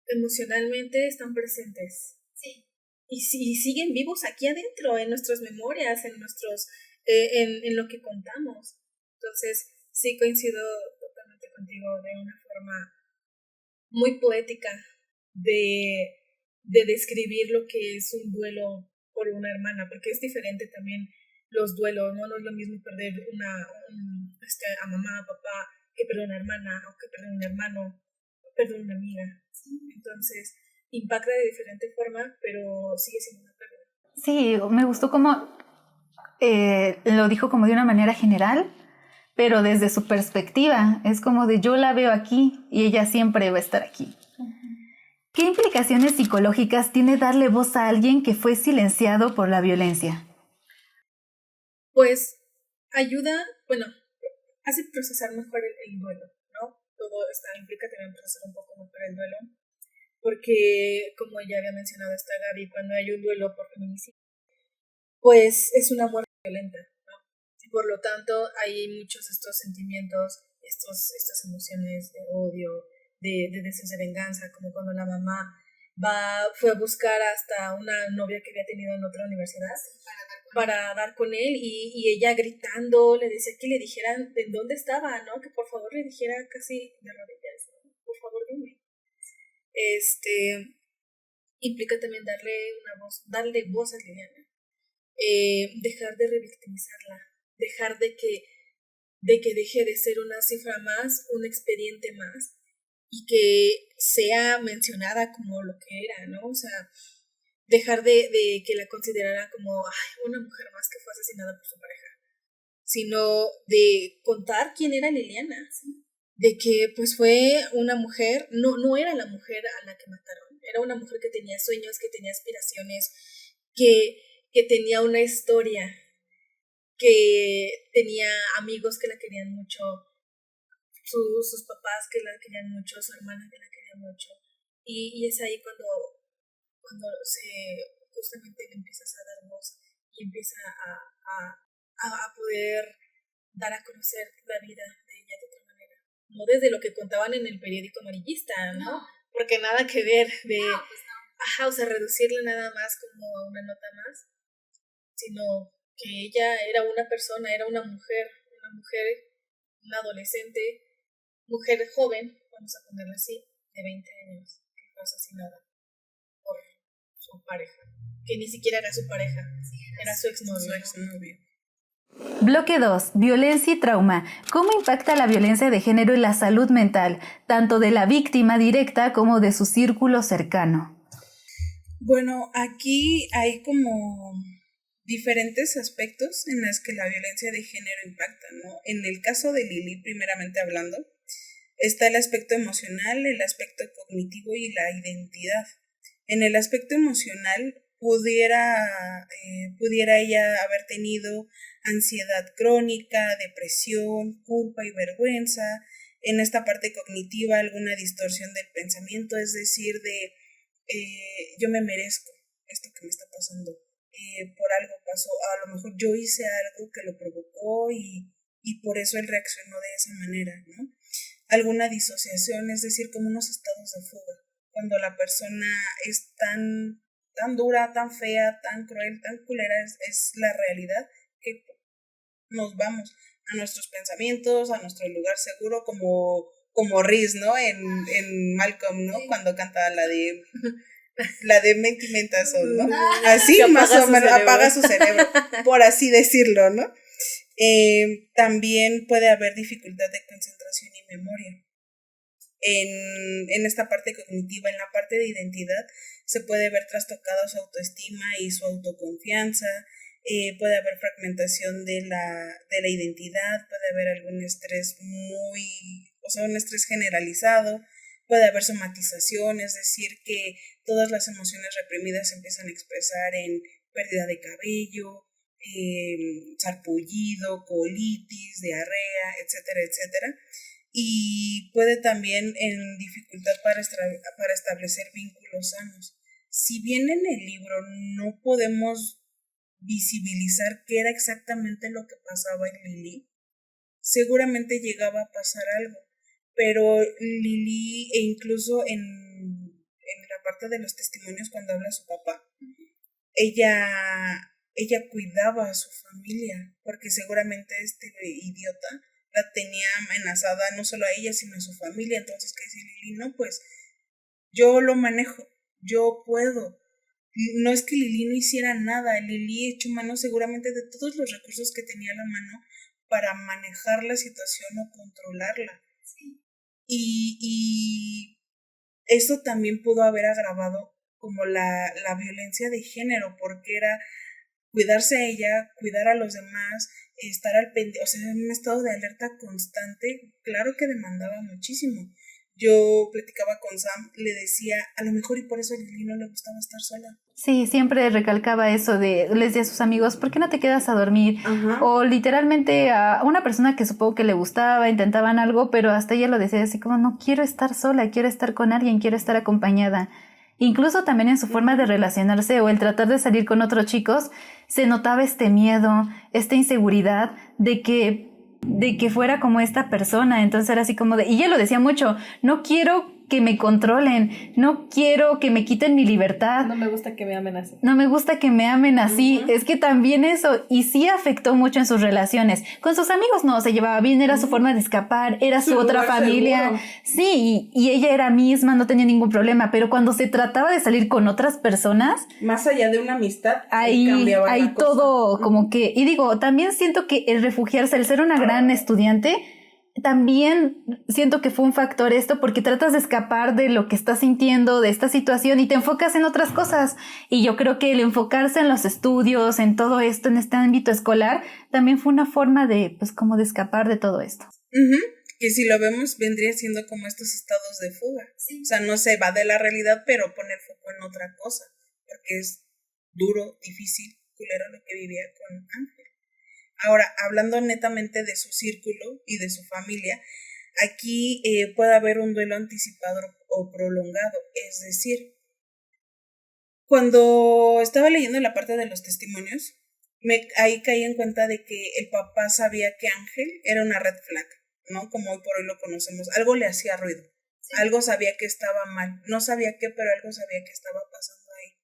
emocionalmente están presentes. Sí. Y siguen vivos aquí adentro, en nuestras memorias, en lo que contamos. Entonces, sí coincido totalmente contigo de una forma muy poética de describir lo que es un duelo por una hermana, porque es diferente también los duelos, ¿no? No es lo mismo perder a mamá, a papá, que perder una hermana, o que perder un hermano, o perder una amiga. Entonces, impacta de diferente forma, pero sigue siendo una pérdida. Sí, me gustó cómo lo dijo como de una manera general, pero desde su perspectiva. Es como de yo la veo aquí y ella siempre va a estar aquí. ¿Qué implicaciones psicológicas tiene darle voz a alguien que fue silenciado por la violencia? Pues ayuda, bueno, hace procesar mejor el duelo, ¿no? Todo implica también procesar un poco mejor el duelo, porque como ya había mencionado esta Gaby, cuando hay un duelo por feminicidio, pues es una muerte violenta, ¿no? Y por lo tanto hay muchos estos sentimientos, estas emociones de odio, de deseos de venganza, como cuando la mamá fue a buscar hasta una novia que había tenido en otra universidad para dar con él y ella gritando le decía que le dijeran de dónde estaba, ¿no? Que por favor le dijera casi de rodillas, ¿no? Por favor dime. Implica también darle voz a Liliana, dejar de revictimizarla, dejar de que deje de ser una cifra más, un expediente más, y que sea mencionada como lo que era, ¿no? O sea, dejar de que la considerara como una mujer más que fue asesinada por su pareja, sino de contar quién era Liliana, ¿sí? De que pues fue una mujer, no era la mujer a la que mataron, era una mujer que tenía sueños, que tenía aspiraciones, que tenía una historia, que tenía amigos que la querían mucho, sus papás que la querían mucho, su hermana que la quería mucho, y es ahí cuando justamente le empiezas a dar voz y empieza a poder dar a conocer la vida de ella de otra manera, no desde lo que contaban en el periódico amarillista, ¿no? Porque nada que ver de, o sea, reducirle nada más como a una nota más, sino que ella era una persona, era una mujer, una adolescente, mujer joven, vamos a ponerla así, de 20 años, que fue asesinada por su pareja, que ni siquiera era su pareja, era su exnovio. Bloque 2. Violencia y trauma. ¿Cómo impacta la violencia de género en la salud mental, tanto de la víctima directa como de su círculo cercano? Bueno, aquí hay como diferentes aspectos en los que la violencia de género impacta, ¿no? En el caso de Lili, primeramente hablando, está el aspecto emocional, el aspecto cognitivo y la identidad. En el aspecto emocional pudiera ella haber tenido ansiedad crónica, depresión, culpa y vergüenza. En esta parte cognitiva, alguna distorsión del pensamiento, es decir, yo me merezco esto que me está pasando, por algo pasó, a lo mejor yo hice algo que lo provocó y por eso él reaccionó de esa manera, ¿no? Alguna disociación, es decir, como unos estados de fuga, cuando la persona es tan dura, tan fea, tan cruel, tan culera, es la realidad, que nos vamos a nuestros pensamientos, a nuestro lugar seguro, como Reese, ¿no? En Malcolm, ¿no? Cuando canta la de Mentimentasol, ¿no? Así más o menos apaga su cerebro, por así decirlo, ¿no? También puede haber dificultad de concentración y memoria. En esta parte cognitiva, en la parte de identidad, se puede ver trastocada su autoestima y su autoconfianza, puede haber fragmentación de la identidad, puede haber algún estrés muy o sea, un estrés generalizado, puede haber somatización, es decir, que todas las emociones reprimidas se empiezan a expresar en pérdida de cabello, sarpullido, colitis, diarrea, etcétera, etcétera. Y puede también en dificultad para establecer vínculos sanos. Si bien en el libro no podemos visibilizar qué era exactamente lo que pasaba en Lily, seguramente llegaba a pasar algo, pero Lily, e incluso en la parte de los testimonios cuando habla su papá, ella cuidaba a su familia, porque seguramente este idiota la tenía amenazada no solo a ella, sino a su familia. Entonces, ¿qué dice Lily? No, pues yo lo manejo, yo puedo. No es que Lily no hiciera nada, Lily echó mano seguramente de todos los recursos que tenía a la mano para manejar la situación o controlarla. Sí. Y esto también pudo haber agravado como la violencia de género, porque era cuidarse a ella, cuidar a los demás, estar al pendiente, o sea, en un estado de alerta constante, claro que demandaba muchísimo. Yo platicaba con Sam, le decía, a lo mejor y por eso a Lily no le gustaba estar sola. Sí, siempre recalcaba eso les decía a sus amigos, ¿por qué no te quedas a dormir? Ajá. O literalmente a una persona que supongo que le gustaba, intentaban algo, pero hasta ella lo decía así como, no quiero estar sola, quiero estar con alguien, quiero estar acompañada. Incluso también en su forma de relacionarse o el tratar de salir con otros chicos, se notaba este miedo, esta inseguridad de que fuera como esta persona. Entonces era así como y ella lo decía mucho, no quiero que me controlen, no quiero que me quiten mi libertad. No me gusta que me amen así. No me gusta que me amen así. Es que también eso, y sí afectó mucho en sus relaciones. Con sus amigos no, se llevaba bien, era su forma de escapar, era su otra lugar familia. seguro. Sí, y ella era misma, no tenía ningún problema, pero cuando se trataba de salir con otras personas, Más allá de una amistad, ahí cambiaba la cosa. todo como que, y digo, también siento que el refugiarse, el ser una gran estudiante, también siento que fue un factor esto, porque tratas de escapar de lo que estás sintiendo, de esta situación, y te enfocas en otras cosas. Y yo creo que el enfocarse en los estudios, en todo esto, en este ámbito escolar, también fue una forma de, pues, como de escapar de todo esto. Que si lo vemos vendría siendo como estos estados de fuga. Sí. O sea, no se va de la realidad, pero poner foco en otra cosa, porque es duro, difícil, culero lo que vivía con Ángel. Ahora, hablando netamente de su círculo y de su familia, aquí puede haber un duelo anticipado o prolongado. Es decir, cuando estaba leyendo la parte de los testimonios, ahí caí en cuenta de que el papá sabía que Ángel era una red flag, ¿no? Como hoy por hoy lo conocemos. Algo le hacía ruido. Sí. Algo sabía que estaba mal. No sabía qué, pero algo sabía que estaba pasando ahí.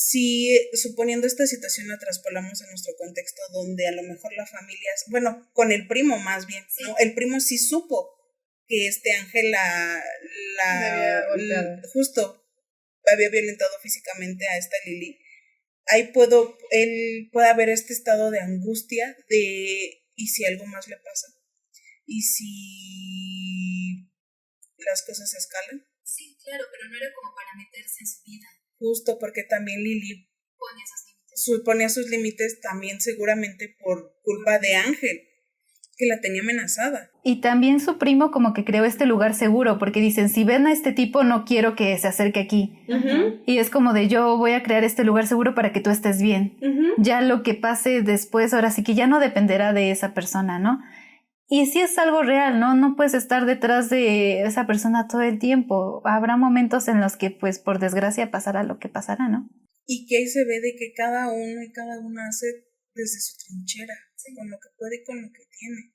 Si suponiendo esta situación la traspolamos a nuestro contexto donde a lo mejor la familia, bueno, con el primo más bien, sí. ¿No? El primo sí supo que Ángel justo había violentado físicamente a esta Lily. Ahí él puede haber este estado de angustia de ¿y si algo más le pasa? ¿Y si las cosas escalan? Sí, claro, pero no era como para meterse en su vida. Justo porque también Lily ponía sus límites también seguramente por culpa de Ángel, que la tenía amenazada. Y también su primo como que creó este lugar seguro, porque dicen, si ven a este tipo no quiero que se acerque aquí. Y es como de yo voy a crear este lugar seguro para que tú estés bien. Ya lo que pase después, ahora sí que ya no dependerá de esa persona, ¿no? Y sí es algo real, ¿no? No puedes estar detrás de esa persona todo el tiempo. Habrá momentos en los que, pues, por desgracia pasará lo que pasará, ¿no? Y que ahí se ve de que cada uno y cada una hace desde su trinchera, ¿sí? Con lo que puede y con lo que tiene.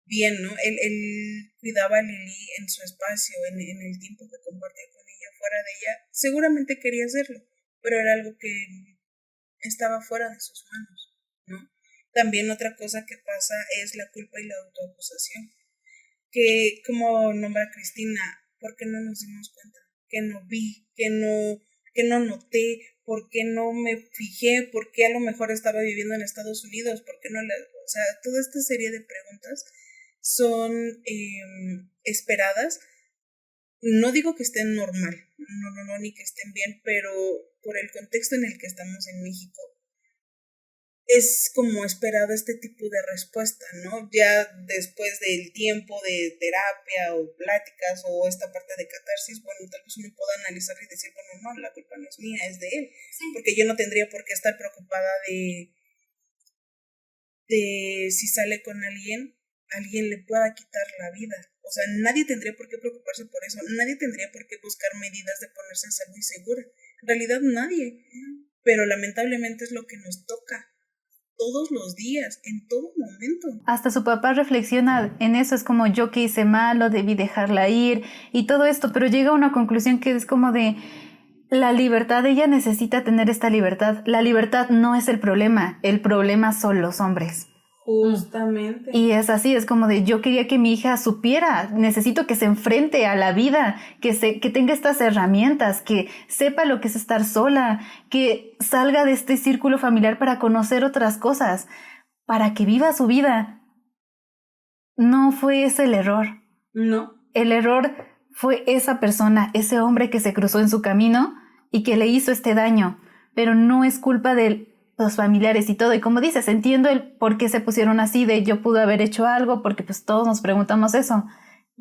Bien, ¿no? Él cuidaba a Lily en su espacio, en el tiempo que compartía con ella, fuera de ella. Seguramente quería hacerlo, pero era algo que estaba fuera de sus manos, ¿no? También otra cosa que pasa es la culpa y la autoacusación. Que, como nombra Cristina, ¿por qué no nos dimos cuenta? Que no vi, que no noté, ¿por qué no me fijé? ¿Por qué a lo mejor estaba viviendo en Estados Unidos? ¿Por qué no o sea, toda esta serie de preguntas son esperadas. No digo que estén normal, no, ni que estén bien, pero por el contexto en el que estamos en México, es como esperado este tipo de respuesta, ¿no? Ya después del tiempo de terapia o pláticas o esta parte de catarsis, bueno, tal vez uno pueda analizar y decir, bueno, no, la culpa no es mía, es de él, porque yo no tendría por qué estar preocupada de si sale con alguien le pueda quitar la vida. O sea, nadie tendría por qué preocuparse por eso, nadie tendría por qué buscar medidas de ponerse a salvo y segura. En realidad nadie, pero lamentablemente es lo que nos toca. Todos los días, en todo momento. Hasta su papá reflexiona en eso, es como yo que hice malo, debí dejarla ir y todo esto, pero llega a una conclusión que es como de la libertad, ella necesita tener esta libertad. La libertad no es el problema son los hombres. Justamente. Y es así, es como de yo quería que mi hija supiera, necesito que se enfrente a la vida, que tenga estas herramientas, que sepa lo que es estar sola, que salga de este círculo familiar para conocer otras cosas, para que viva su vida. No fue ese el error. No. El error fue esa persona, ese hombre que se cruzó en su camino y que le hizo este daño, pero no es culpa de los familiares y todo. Y como dices, entiendo el por qué se pusieron así, de yo pude haber hecho algo, porque pues todos nos preguntamos eso.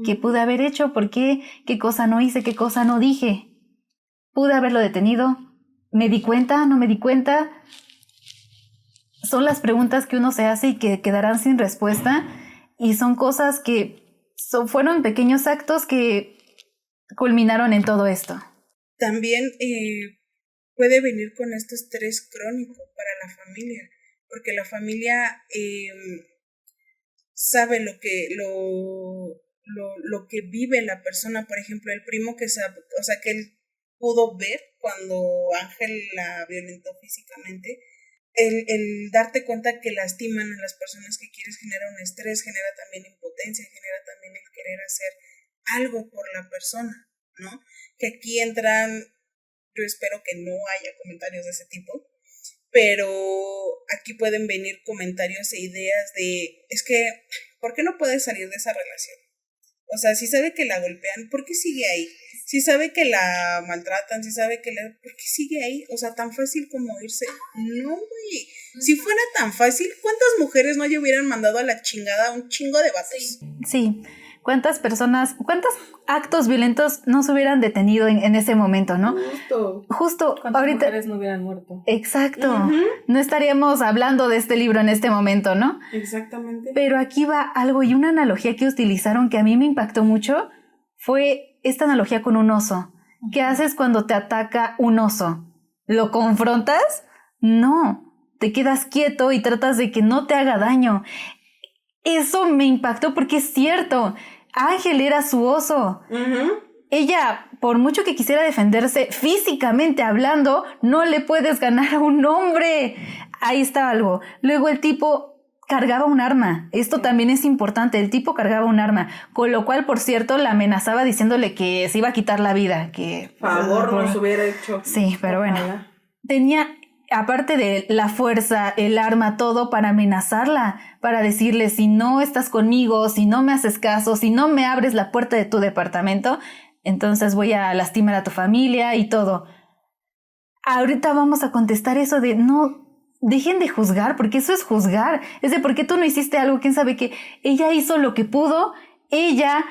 ¿Qué pude haber hecho? ¿Por qué? ¿Qué cosa no hice? ¿Qué cosa no dije? ¿Pude haberlo detenido? ¿Me di cuenta? ¿No me di cuenta? Son las preguntas que uno se hace y que quedarán sin respuesta, y son cosas que fueron pequeños actos que culminaron en todo esto. También puede venir con este estrés crónico para la familia, porque la familia sabe lo que vive la persona. Por ejemplo, el primo que sabe, o sea, que él pudo ver cuando Ángel la violentó físicamente, el darte cuenta que lastiman a las personas que quieres genera un estrés, genera también impotencia, genera también el querer hacer algo por la persona, ¿no? Que aquí entran, yo espero que no haya comentarios de ese tipo, pero aquí pueden venir comentarios e ideas de, es que, ¿por qué no puedes salir de esa relación? O sea, si sabe que la golpean, ¿por qué sigue ahí? Si sabe que la maltratan, si sabe que ¿por qué sigue ahí? O sea, tan fácil como irse. No, güey. Si fuera tan fácil, ¿cuántas mujeres no ya hubieran mandado a la chingada a un chingo de vatos? Sí. ¿Cuántos actos violentos no se hubieran detenido en ese momento, no? Justo ¿Cuántas ahorita mujeres no hubieran muerto? Exacto. No estaríamos hablando de este libro en este momento, ¿no? Exactamente. Pero aquí va algo, y una analogía que utilizaron que a mí me impactó mucho fue esta analogía con un oso. ¿Qué haces cuando te ataca un oso? ¿Lo confrontas? No. Te quedas quieto y tratas de que no te haga daño. Eso me impactó porque es cierto. Ángel era su oso. Ella, por mucho que quisiera defenderse físicamente hablando, no le puedes ganar a un hombre. Ahí está algo. Luego el tipo cargaba un arma. Esto también es importante. El tipo cargaba un arma, con lo cual, por cierto, la amenazaba diciéndole que se iba a quitar la vida. Que favor nos hubiera hecho. Sí, pero bueno. Tenía, aparte de la fuerza, el arma, todo para amenazarla, para decirle, si no estás conmigo, si no me haces caso, si no me abres la puerta de tu departamento, entonces voy a lastimar a tu familia y todo. Ahorita vamos a contestar eso de no, dejen de juzgar, porque eso es juzgar. Es de por qué tú no hiciste algo, quién sabe qué. Ella hizo lo que pudo, ella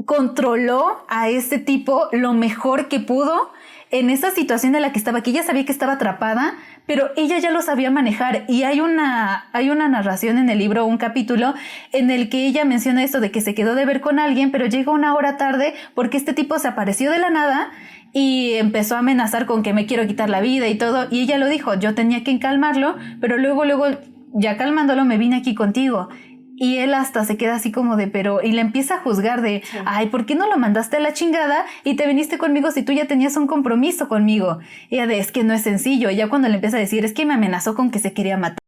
controló a este tipo lo mejor que pudo en esa situación en la que estaba, que ella sabía que estaba atrapada, pero ella ya lo sabía manejar. Y hay una narración en el libro, un capítulo, en el que ella menciona esto de que se quedó de ver con alguien, pero llegó una hora tarde porque este tipo se apareció de la nada y empezó a amenazar con que me quiero quitar la vida y todo. Y ella lo dijo, yo tenía que calmarlo, pero luego, ya calmándolo, me vine aquí contigo. Y él hasta se queda así como de, y le empieza a juzgar de, ay, ¿por qué no lo mandaste a la chingada y te viniste conmigo si tú ya tenías un compromiso conmigo? Y ella de, es que no es sencillo. Y ya cuando le empieza a decir, es que me amenazó con que se quería matar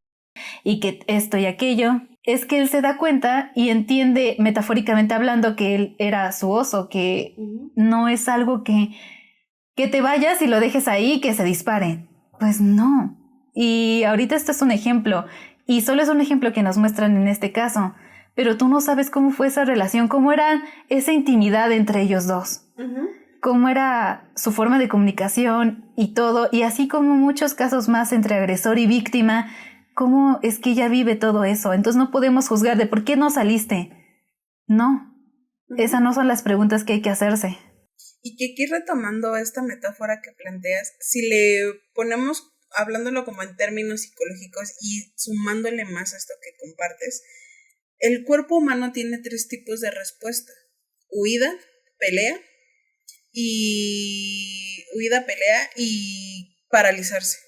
y que esto y aquello, es que él se da cuenta y entiende, metafóricamente hablando, que él era su oso, que no es algo que te vayas y lo dejes ahí, que se dispare. Pues no. Y ahorita esto es un ejemplo. Y solo es un ejemplo que nos muestran en este caso, pero tú no sabes cómo fue esa relación, cómo era esa intimidad entre ellos dos, cómo era su forma de comunicación y todo, y así como muchos casos más entre agresor y víctima, ¿cómo es que ella vive todo eso? Entonces no podemos juzgar de por qué no saliste. No, esas no son las preguntas que hay que hacerse. Y que aquí retomando esta metáfora que planteas, si le ponemos, hablándolo como en términos psicológicos y sumándole más a esto que compartes, el cuerpo humano tiene 3 tipos de respuesta: huida, pelea y paralizarse.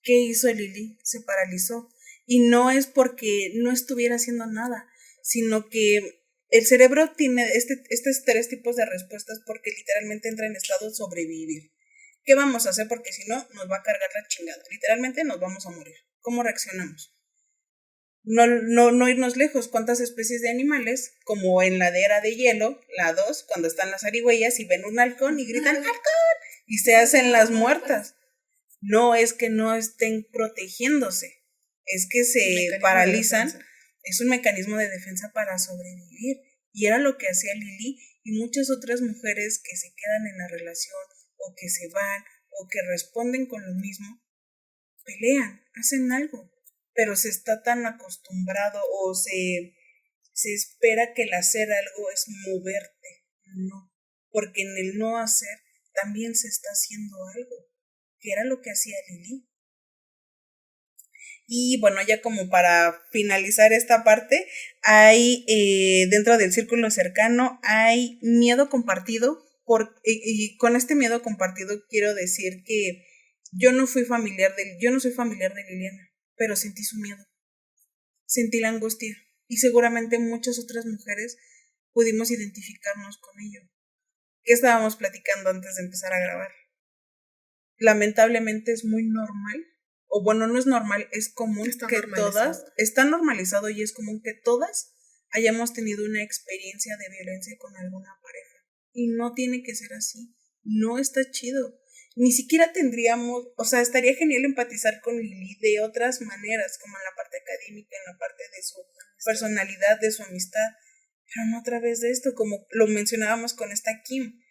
¿Qué hizo Lili? Se paralizó. Y no es porque no estuviera haciendo nada, sino que el cerebro tiene estos 3 tipos de respuestas porque literalmente entra en estado de sobrevivir. ¿Qué vamos a hacer? Porque si no, nos va a cargar la chingada. Literalmente nos vamos a morir. ¿Cómo reaccionamos? No irnos lejos. ¿Cuántas especies de animales, como en la era de hielo, la 2, cuando están las zarigüeyas y ven un halcón y gritan ¡halcón! Y se hacen las muertas? No es que no estén protegiéndose, es que se paralizan. Es un mecanismo de defensa para sobrevivir. Y era lo que hacía Lili y muchas otras mujeres que se quedan en la relación o que se van o que responden con lo mismo. Pelean, hacen algo, pero se está tan acostumbrado o se espera que el hacer algo es moverte. No, porque en el no hacer también se está haciendo algo, que era lo que hacía Lili. Y bueno, ya como para finalizar esta parte, hay dentro del círculo cercano hay miedo compartido, y con este miedo compartido quiero decir que yo no soy familiar de Liliana, pero sentí su miedo, sentí la angustia y seguramente muchas otras mujeres pudimos identificarnos con ello. ¿Qué estábamos platicando antes de empezar a grabar? Lamentablemente es muy normal, o bueno, no es normal, es común que todas, está normalizado y es común que todas hayamos tenido una experiencia de violencia con alguna pareja. Y no tiene que ser así, no está chido. Ni siquiera tendríamos, o sea, estaría genial empatizar con Lili de otras maneras, como en la parte académica, en la parte de su personalidad, de su amistad, pero no a través de esto, como lo mencionábamos con esta Kim.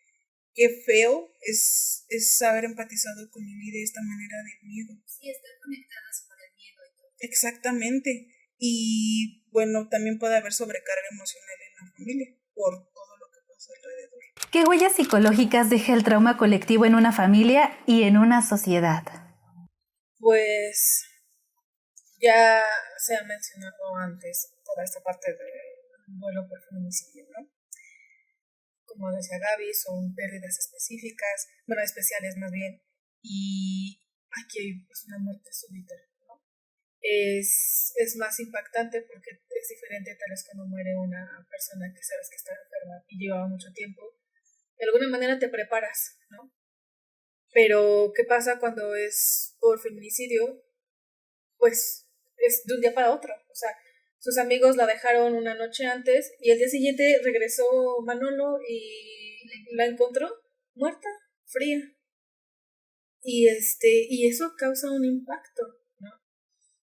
Qué feo es haber empatizado con Lili de esta manera de miedo. Sí, estar conectadas por el miedo y todo. Exactamente. Y bueno, también puede haber sobrecarga emocional en la familia por todo lo que pasa alrededor. ¿Qué huellas psicológicas deja el trauma colectivo en una familia y en una sociedad? Pues ya se ha mencionado antes toda esta parte del duelo por feminicidio, ¿no? Como decía Gaby, son pérdidas específicas, bueno, especiales más bien, y aquí hay pues una muerte súbita, ¿no? Es más impactante porque es diferente tal vez cuando muere una persona que sabes que está enferma y llevaba mucho tiempo. De alguna manera te preparas, ¿no? Pero ¿qué pasa cuando es por feminicidio? Pues es de un día para otro, o sea, sus amigos la dejaron una noche antes y el día siguiente regresó Manolo y la encontró muerta, fría. Y eso causa un impacto, ¿no?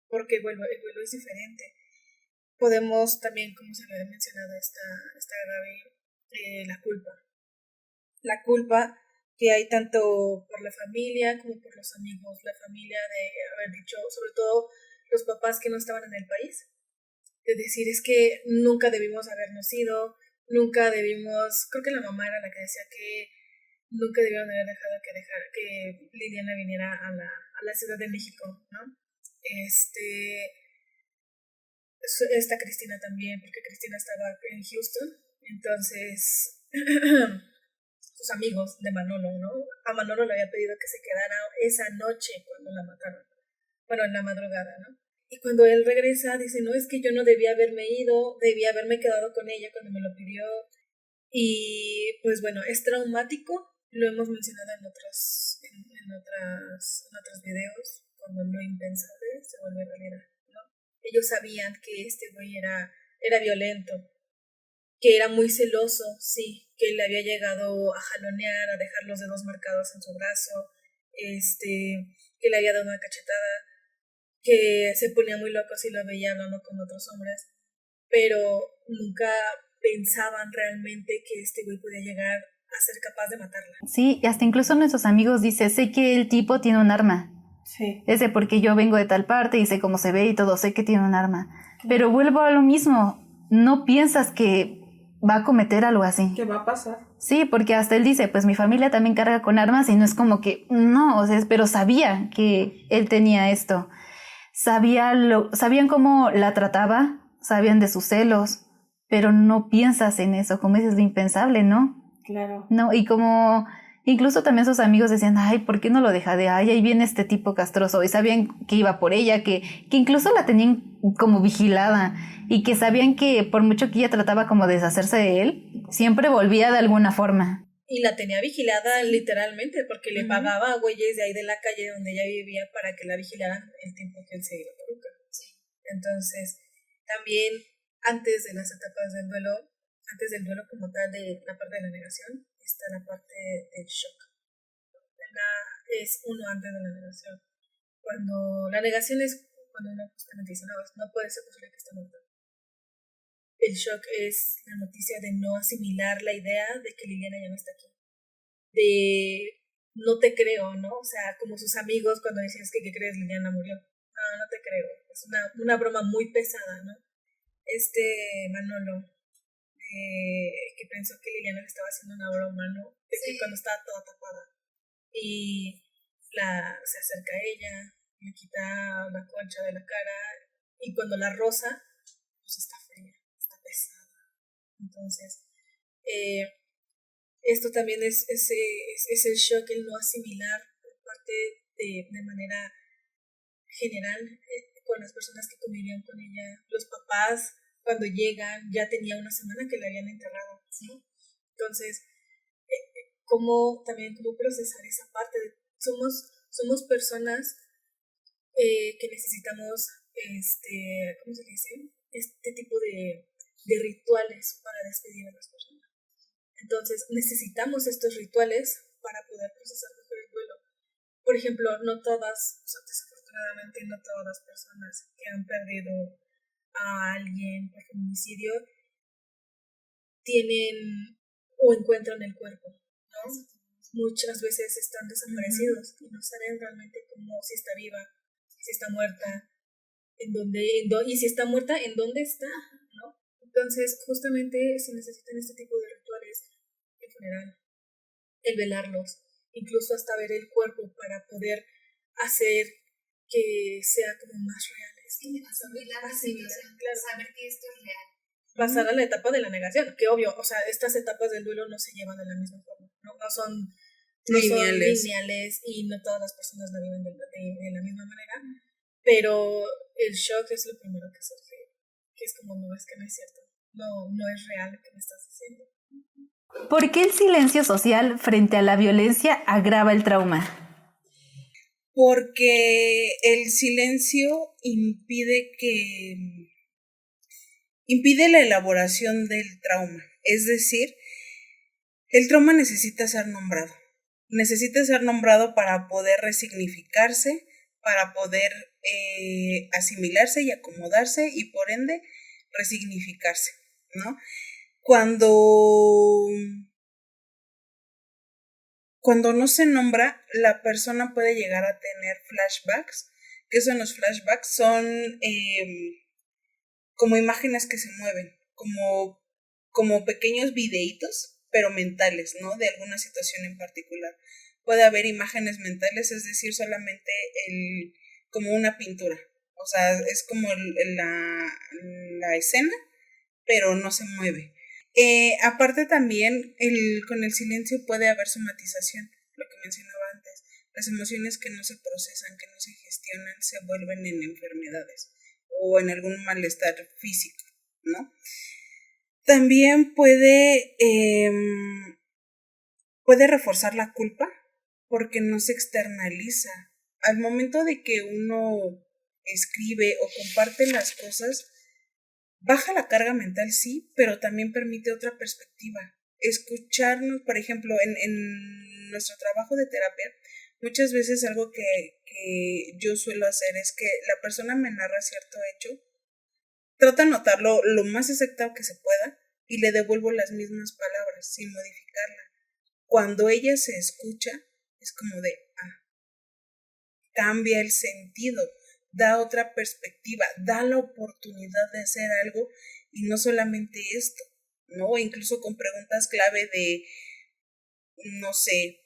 Porque el vuelo es diferente. Podemos también, como se lo había mencionado esta Gaby, la culpa. La culpa que hay tanto por la familia como por los amigos. La familia de haber dicho, sobre todo los papás que no estaban en el país, de decir es que nunca debimos habernos ido, nunca debimos, creo que la mamá era la que decía que nunca debieron haber dejado que Liliana viniera a la Ciudad de México, ¿no? Esta Cristina también, porque Cristina estaba en Houston, entonces sus amigos de Manolo, ¿no? A Manolo le había pedido que se quedara esa noche cuando la mataron, bueno, en la madrugada, ¿no? Y cuando él regresa, dice, no, es que yo no debía haberme ido, debía haberme quedado con ella cuando me lo pidió. Y pues bueno, es traumático, lo hemos mencionado en otros videos, cuando lo impensable se vuelve realidad, ¿no? Ellos sabían que este güey era violento, que era muy celoso, sí, que le había llegado a jalonear, a dejar los dedos marcados en su brazo, que le había dado una cachetada, que se ponía muy loco si lo veía hablando con otros hombres, pero nunca pensaban realmente que este güey podía llegar a ser capaz de matarla. Sí, y hasta incluso nuestros amigos dicen, sé que el tipo tiene un arma. Sí. Ese porque yo vengo de tal parte y sé cómo se ve y todo, sé que tiene un arma. Pero vuelvo a lo mismo, no piensas que va a cometer algo así. ¿Qué va a pasar? Sí, porque hasta él dice, pues mi familia también carga con armas y no es como que, no, o sea, pero sabía que él tenía esto. Sabían cómo la trataba, sabían de sus celos, pero no piensas en eso, como dices, lo impensable, ¿no? Claro. No, y como incluso también sus amigos decían, ay, ¿por qué no lo deja de ay, ahí viene este tipo castroso? Y sabían que iba por ella, que incluso la tenían como vigilada y que sabían que por mucho que ella trataba como de deshacerse de él, siempre volvía de alguna forma. Y la tenía vigilada literalmente porque le pagaba a güeyes de ahí de la calle donde ella vivía para que la vigilaran el tiempo que él se iba a Toluca. Entonces, también antes de las etapas del duelo, antes del duelo como tal de la parte de la negación, está la parte del shock. Es uno antes de la negación. Cuando la negación es cuando uno justamente dice, no puede ser posible que esté muerto. El shock es la noticia de no asimilar la idea de que Liliana ya no está aquí. De no te creo, ¿no? O sea, como sus amigos cuando decían que ¿qué crees? Liliana murió. No te creo. Es una broma muy pesada, ¿no? Manolo, que pensó que Liliana le estaba haciendo una broma, ¿no? De que cuando estaba toda tapada. Y se acerca a ella, le quita la concha de la cara, y cuando la roza, pues está fría, está pesada. Entonces, esto también es el shock, el no asimilar por parte de manera general con las personas que convivían con ella. Los papás, cuando llegan, ya tenía una semana que la habían enterrado, ¿sí? Entonces, cómo procesar esa parte. Somos personas que necesitamos, ¿cómo se dice? Este tipo de rituales para despedir a las personas. Entonces, necesitamos estos rituales para poder procesar mejor el duelo. Por ejemplo, no todas, desafortunadamente, no todas las personas que han perdido a alguien por feminicidio tienen o encuentran el cuerpo, ¿no? Muchas veces están desaparecidos y no saben realmente cómo, si está viva, si está muerta, y si está muerta, ¿en dónde está? ¿No? Entonces, justamente se necesitan este tipo de rituales, el funeral, el velarlos, incluso hasta ver el cuerpo para poder hacer que sea como más reales. Sí, asimilar la situación, claro. Saber que esto es real. Pasar a la etapa de la negación, que obvio, o sea, estas etapas del duelo no se llevan de la misma forma, no son lineales y no todas las personas la viven de la misma manera, pero el shock es lo primero que surge, que es como, no, es que no es cierto, no es real lo que me estás diciendo. ¿Por qué el silencio social frente a la violencia agrava el trauma? Porque el silencio impide la elaboración del trauma. Es decir, el trauma necesita ser nombrado. Necesita ser nombrado para poder resignificarse, para poder asimilarse y acomodarse y por ende resignificarse, ¿no? Cuando no se nombra, la persona puede llegar a tener flashbacks. ¿Qué son los flashbacks? Son como imágenes que se mueven, como pequeños videitos, pero mentales, ¿no? De alguna situación en particular. Puede haber imágenes mentales, es decir, solamente como una pintura. O sea, es como la escena, pero no se mueve. Aparte también, con el silencio puede haber somatización, lo que mencionaba antes. Las emociones que no se procesan, que no se gestionan, se vuelven en enfermedades o en algún malestar físico, ¿no? También puede reforzar la culpa porque no se externaliza. Al momento de que uno escribe o comparte las cosas, baja la carga mental, sí, pero también permite otra perspectiva. Escucharnos, por ejemplo, en nuestro trabajo de terapia, muchas veces algo que yo suelo hacer es que la persona me narra cierto hecho, trato de notarlo lo más exacto que se pueda y le devuelvo las mismas palabras sin modificarla. Cuando ella se escucha, es como de, cambia el sentido, da otra perspectiva, da la oportunidad de hacer algo y no solamente esto, ¿no? Incluso con preguntas clave de, no sé,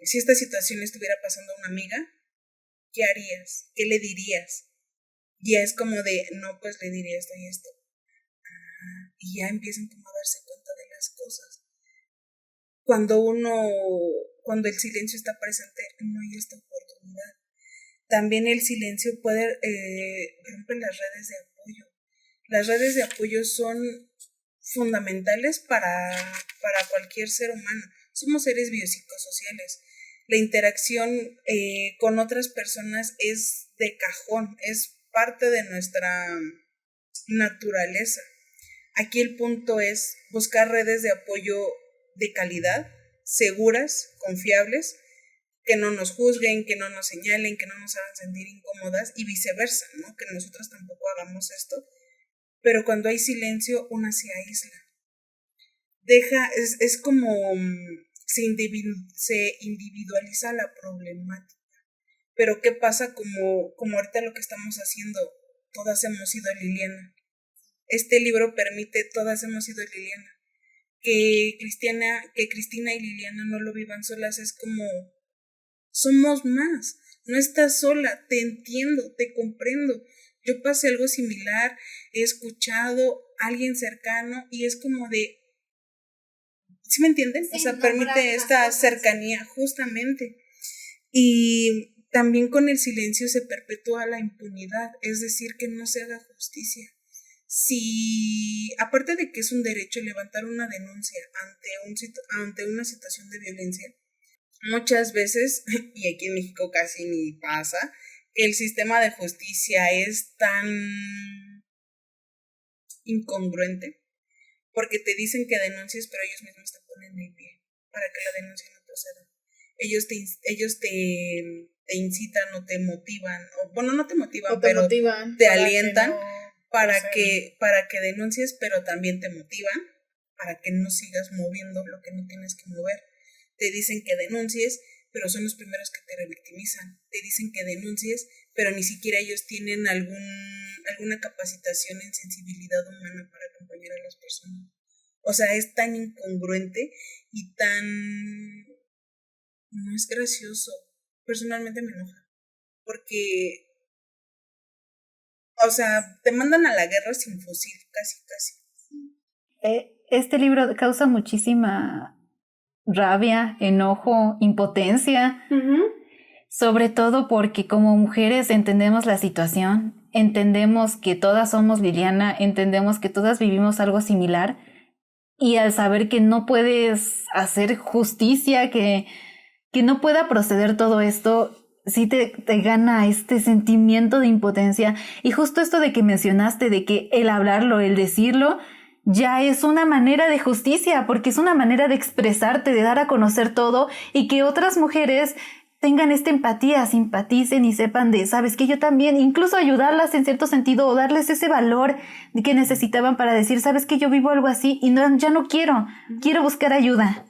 si esta situación estuviera pasando a una amiga, ¿qué harías? ¿Qué le dirías? Ya es como de, no, pues le diría esto y esto. Y ya empiezan como a darse cuenta de las cosas. Cuando el silencio está presente, no hay esta oportunidad. También el silencio puede romper las redes de apoyo. Las redes de apoyo son fundamentales para cualquier ser humano. Somos seres biopsicosociales. La interacción con otras personas es de cajón, es parte de nuestra naturaleza. Aquí el punto es buscar redes de apoyo de calidad, seguras, confiables, que no nos juzguen, que no nos señalen, que no nos hagan sentir incómodas y viceversa, ¿no? Que nosotras tampoco hagamos esto. Pero cuando hay silencio, una se aísla. Es como se individualiza la problemática. Pero ¿qué pasa como ahorita lo que estamos haciendo? Todas hemos sido Liliana. Este libro permite, todas hemos sido Liliana. Que Cristina y Liliana no lo vivan solas es como, somos más, no estás sola, te entiendo, te comprendo. Yo pasé algo similar, he escuchado a alguien cercano y es como de, ¿sí me entienden? Sí, o sea, permite esta cercanía, justamente. Y también con el silencio se perpetúa la impunidad, es decir, que no se haga justicia. Si, aparte de que es un derecho levantar una denuncia ante una situación de violencia, muchas veces, y aquí en México casi ni pasa, el sistema de justicia es tan incongruente, porque te dicen que denuncies, pero ellos mismos te ponen el pie para que la denuncia no proceda. Ellos te incitan o te motivan, o bueno, no te motivan, pero te alientan para que denuncies, pero también te motivan para que no sigas moviendo lo que no tienes que mover. Te dicen que denuncies, pero son los primeros que te revictimizan. Te dicen que denuncies, pero ni siquiera ellos tienen alguna capacitación en sensibilidad humana para acompañar a las personas. O sea, es tan incongruente y tan... no es gracioso. Personalmente me enoja. Porque... o sea, te mandan a la guerra sin fusil, casi. Este libro causa muchísima rabia, enojo, impotencia, sobre todo porque como mujeres entendemos la situación, entendemos que todas somos Liliana, entendemos que todas vivimos algo similar y al saber que no puedes hacer justicia, que no pueda proceder todo esto, sí te gana este sentimiento de impotencia. Y justo esto de que mencionaste, de que el hablarlo, el decirlo, ya es una manera de justicia, porque es una manera de expresarte, de dar a conocer todo y que otras mujeres tengan esta empatía, simpaticen y sepan de, sabes que yo también, incluso ayudarlas en cierto sentido o darles ese valor que necesitaban para decir, sabes que yo vivo algo así y no, ya no quiero buscar ayuda.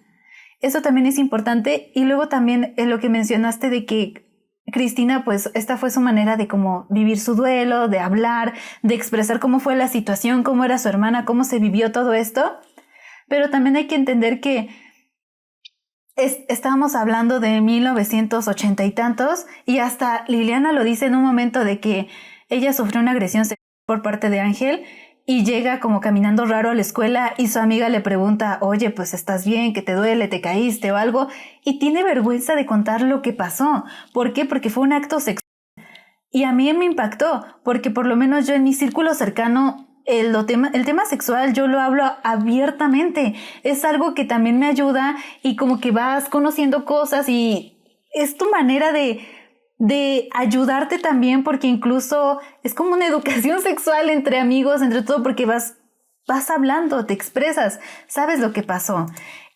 Eso también es importante. Y luego también lo que mencionaste de que Cristina, pues esta fue su manera de como vivir su duelo, de hablar, de expresar cómo fue la situación, cómo era su hermana, cómo se vivió todo esto. Pero también hay que entender que estábamos hablando de 1980 y tantos y hasta Liliana lo dice en un momento de que ella sufrió una agresión sexual por parte de Ángel y llega como caminando raro a la escuela y su amiga le pregunta, oye, pues ¿estás bien? ¿Qué te duele? ¿Te caíste o algo? Y tiene vergüenza de contar lo que pasó. ¿Por qué? Porque fue un acto sexual. Y a mí me impactó, porque por lo menos yo en mi círculo cercano, el tema sexual yo lo hablo abiertamente. Es algo que también me ayuda y como que vas conociendo cosas y es tu manera de ayudarte también, porque incluso es como una educación sexual entre amigos, entre todo, porque vas hablando, te expresas, sabes lo que pasó.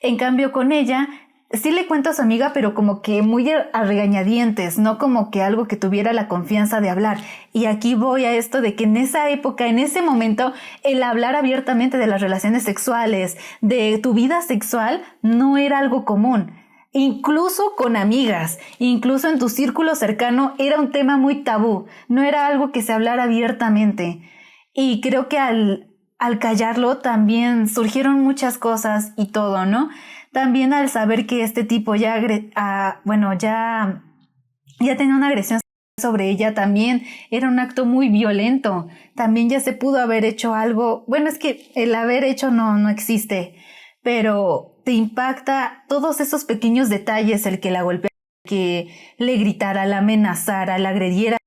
En cambio con ella, sí le cuento a su amiga, pero como que muy a regañadientes, no como que algo que tuviera la confianza de hablar. Y aquí voy a esto de que en esa época, en ese momento, el hablar abiertamente de las relaciones sexuales, de tu vida sexual, no era algo común. incluso con amigas, incluso en tu círculo cercano, era un tema muy tabú, no era algo que se hablara abiertamente. Y creo que al callarlo también surgieron muchas cosas y todo, ¿no? También al saber que este tipo ya tenía una agresión sobre ella, también era un acto muy violento. También ya se pudo haber hecho algo, bueno, es que el haber hecho no existe, pero te impacta todos esos pequeños detalles, el que la golpeara, que le gritara, la amenazara, la agrediera.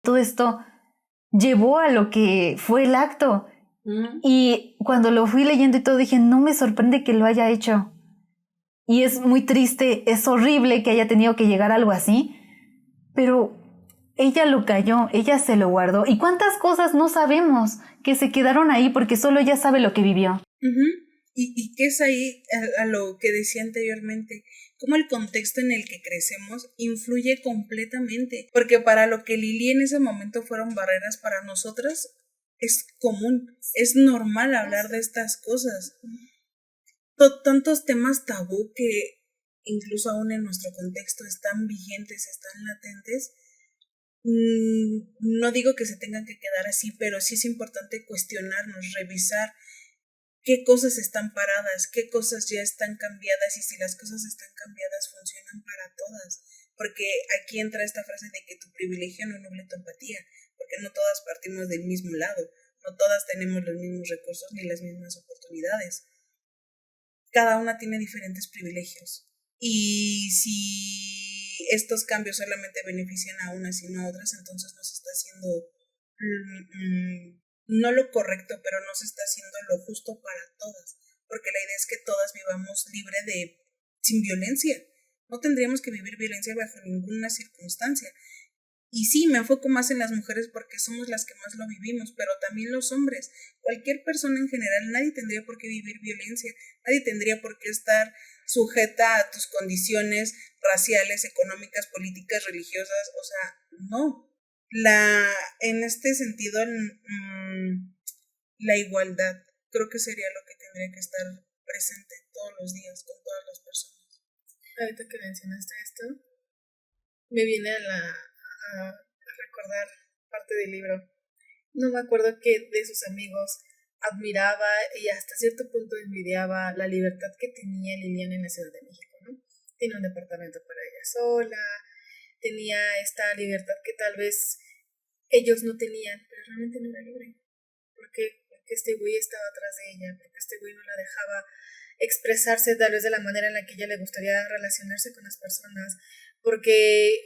Todo esto llevó a lo que fue el acto. Y cuando lo fui leyendo y todo, dije, no me sorprende que lo haya hecho. Y es muy triste, es horrible que haya tenido que llegar a algo así, pero ella lo calló, ella se lo guardó. ¿Y cuántas cosas no sabemos que se quedaron ahí porque solo ella sabe lo que vivió? Y que es ahí a lo que decía anteriormente, cómo el contexto en el que crecemos influye completamente, porque para lo que Lili en ese momento fueron barreras, para nosotras es común, es normal hablar de estas cosas. Tantos temas tabú que incluso aún en nuestro contexto están vigentes, están latentes. No digo que se tengan que quedar así, pero sí es importante cuestionarnos, revisar qué cosas están paradas, qué cosas ya están cambiadas, y si las cosas están cambiadas funcionan para todas, porque aquí entra esta frase de que tu privilegio no nuble tu empatía, porque no todas partimos del mismo lado, no todas tenemos los mismos recursos ni las mismas oportunidades. Cada una tiene diferentes privilegios, y si estos cambios solamente benefician a unas y no a otras, entonces no se está haciendo no lo correcto, pero no se está haciendo lo justo para todas, porque la idea es que todas vivamos sin violencia. No tendríamos que vivir violencia bajo ninguna circunstancia. Y sí, me enfoco más en las mujeres porque somos las que más lo vivimos, pero también los hombres, cualquier persona en general. Nadie tendría por qué vivir violencia, nadie tendría por qué estar sujeta a tus condiciones raciales, económicas, políticas, religiosas, o sea, no. En este sentido, la igualdad creo que sería lo que tendría que estar presente todos los días con todas las personas. Ahorita que mencionaste esto, me viene a recordar parte del libro. No me acuerdo que de sus amigos admiraba y hasta cierto punto envidiaba la libertad que tenía Liliana en la Ciudad de México, ¿no? Tiene un departamento para ella sola, tenía esta libertad que tal vez ellos no tenían, pero realmente no era libre. Porque este güey estaba atrás de ella, porque este güey no la dejaba expresarse tal vez de la manera en la que ella le gustaría relacionarse con las personas, porque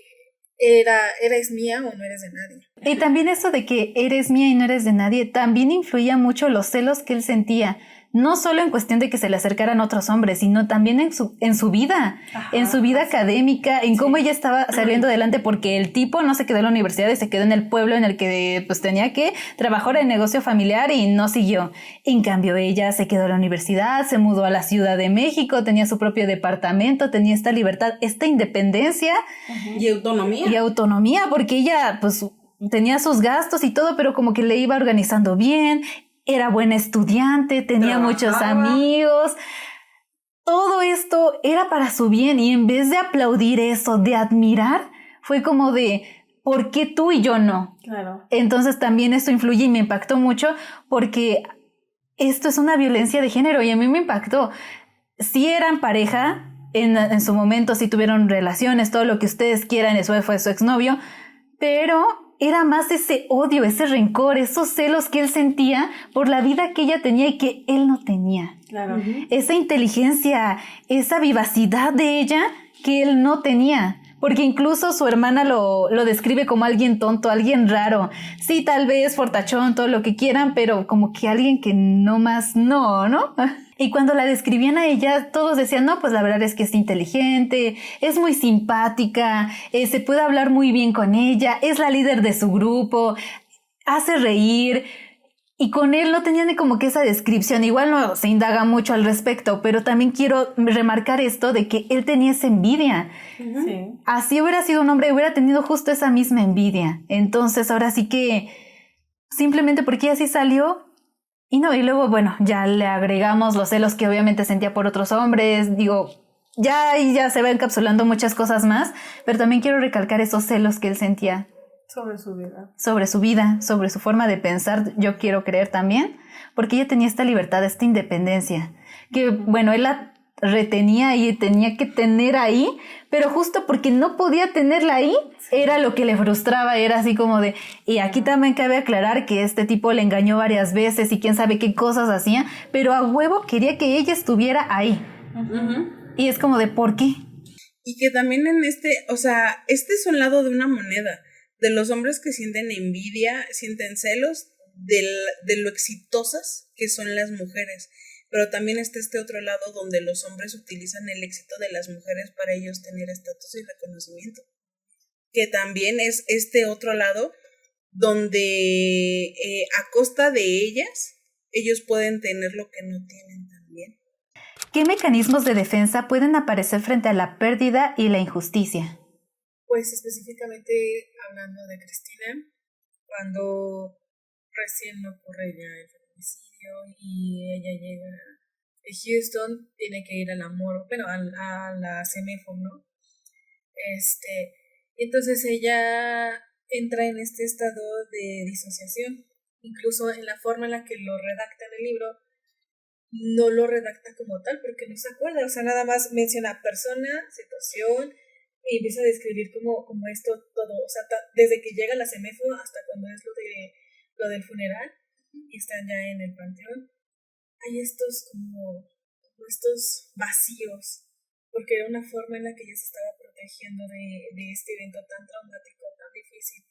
eres mía o no eres de nadie. Y también eso de que eres mía y no eres de nadie, también influía mucho los celos que él sentía, no solo en cuestión de que se le acercaran otros hombres, sino también en su vida, en su vida académica, en cómo ella estaba saliendo adelante, porque el tipo no se quedó en la universidad y se quedó en el pueblo en el que pues tenía que trabajar en negocio familiar y no siguió. En cambio ella se quedó en la universidad, se mudó a la Ciudad de México, tenía su propio departamento, tenía esta libertad, esta independencia y autonomía. Y autonomía, porque ella pues tenía sus gastos y todo, pero como que le iba organizando bien. Era buena estudiante, tenía muchos amigos. Todo esto era para su bien, y en vez de aplaudir eso, de admirar, fue como de, ¿por qué tú y yo no? Claro. Entonces también esto influye y me impactó mucho, porque esto es una violencia de género y a mí me impactó. Sí eran pareja, en su momento sí tuvieron relaciones, todo lo que ustedes quieran, eso fue su exnovio, pero era más ese odio, ese rencor, esos celos que él sentía por la vida que ella tenía y que él no tenía. Claro. Esa inteligencia, esa vivacidad de ella que él no tenía. Porque incluso su hermana lo describe como alguien tonto, alguien raro. Sí, tal vez fortachón, todo lo que quieran, pero como que alguien que no más ¿no? Y cuando la describían a ella, todos decían, no, pues la verdad es que es inteligente, es muy simpática, se puede hablar muy bien con ella, es la líder de su grupo, hace reír. Y con él no tenían como que esa descripción. Igual no se indaga mucho al respecto, pero también quiero remarcar esto de que él tenía esa envidia. Sí. Así hubiera sido un hombre, hubiera tenido justo esa misma envidia. Entonces ahora sí que simplemente porque ella sí salió. Y luego, bueno, ya le agregamos los celos que obviamente sentía por otros hombres. Digo, ya ahí ya se va encapsulando muchas cosas más, pero también quiero recalcar esos celos que él sentía Sobre su vida. sobre su vida, sobre su forma de pensar, yo quiero creer también, porque ella tenía esta libertad, esta independencia, que bueno, él la retenía y tenía que tener ahí, pero justo porque no podía tenerla ahí, era lo que le frustraba, era así como de, y aquí también cabe aclarar que este tipo le engañó varias veces y quién sabe qué cosas hacía, pero a huevo quería que ella estuviera ahí. Y es como de, ¿por qué? Y que también o sea, este es un lado de una moneda, de los hombres que sienten envidia, sienten celos de lo exitosas que son las mujeres, pero también está este otro lado donde los hombres utilizan el éxito de las mujeres para ellos tener estatus y reconocimiento, que también es este otro lado donde a costa de ellas, ellos pueden tener lo que no tienen también. ¿Qué mecanismos de defensa pueden aparecer frente a la pérdida y la injusticia? Pues específicamente hablando de Cristina, cuando recién ocurre ya el feminicidio y ella llega de Houston, tiene que ir a la CEMEFO, ¿no? Entonces ella entra en este estado de disociación, incluso en la forma en la que lo redacta en el libro, no lo redacta como tal porque no se acuerda, o sea, nada más menciona persona, situación, y empieza a describir como esto todo, o sea, desde que llega la CEMEFO hasta cuando es lo del funeral y están ya en el panteón, hay estos como estos vacíos, porque era una forma en la que ella se estaba protegiendo de este evento tan traumático, tan difícil,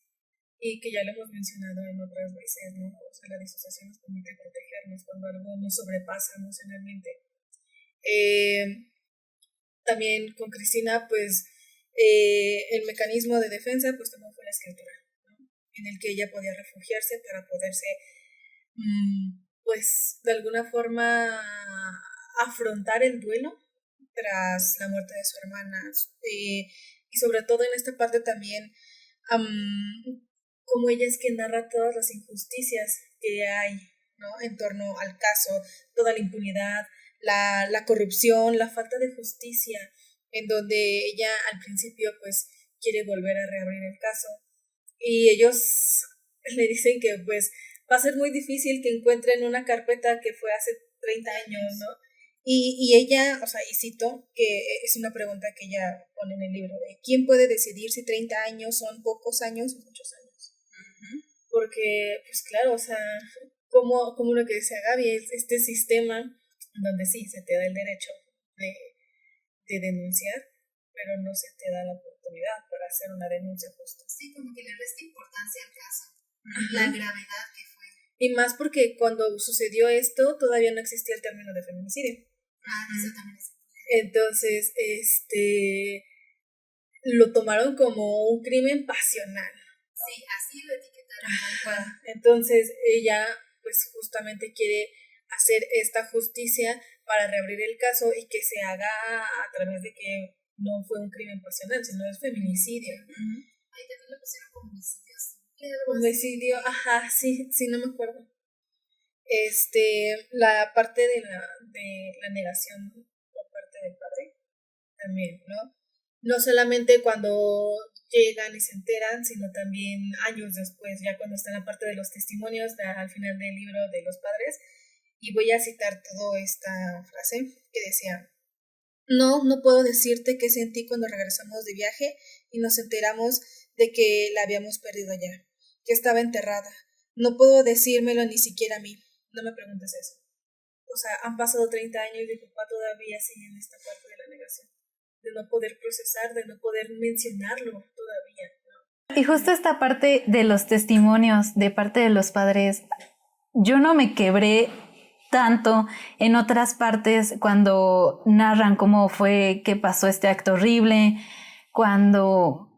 y que ya lo hemos mencionado en otras veces, ¿no? O sea, la disociación nos permite protegernos cuando algo nos sobrepasa emocionalmente. También con Cristina, pues, el mecanismo de defensa, pues, también fue la escritura, ¿no? En el que ella podía refugiarse para poderse, pues, de alguna forma afrontar el duelo tras la muerte de su hermana. Y sobre todo en esta parte también, como ella es quien narra todas las injusticias que hay, ¿no? En torno al caso, toda la impunidad, la corrupción, la falta de justicia, en donde ella al principio pues quiere volver a reabrir el caso y ellos le dicen que pues va a ser muy difícil que encuentren una carpeta que fue hace 30 años, ¿no? Y ella, o sea, y cito, que es una pregunta que ella pone en el libro, de ¿quién puede decidir si 30 años son pocos años o muchos años? Porque, pues claro, o sea, como lo que decía Gaby, es este sistema donde sí se te da el derecho de denunciar, pero no se te da la oportunidad para hacer una denuncia justa. Sí, como que le resta importancia al caso, la gravedad que fue. Y más porque cuando sucedió esto todavía no existía el término de feminicidio. Eso también es. Entonces, lo tomaron como un crimen pasional. Sí, así lo etiquetaron. Entonces ella pues justamente quiere hacer esta justicia para reabrir el caso y que se haga a través de que no fue un crimen pasional, sino es feminicidio. Ahí también lo pusieron como homicidio simple. Homicidio, ajá, sí, no me acuerdo. La parte de la negación por parte del padre también, ¿no? No solamente cuando llegan y se enteran, sino también años después, ya cuando está en la parte de los testimonios al final del libro de los padres. Y voy a citar toda esta frase que decía: no puedo decirte qué sentí cuando regresamos de viaje y nos enteramos de que la habíamos perdido ya, que estaba enterrada. No puedo decírmelo ni siquiera a mí. No me preguntes eso. O sea, han pasado 30 años y mi papá todavía sigue en esta parte de la negación, de no poder procesar, de no poder mencionarlo todavía, ¿no? Y justo esta parte de los testimonios de parte de los padres, yo no me quebré tanto en otras partes cuando narran cómo fue que pasó este acto horrible, cuando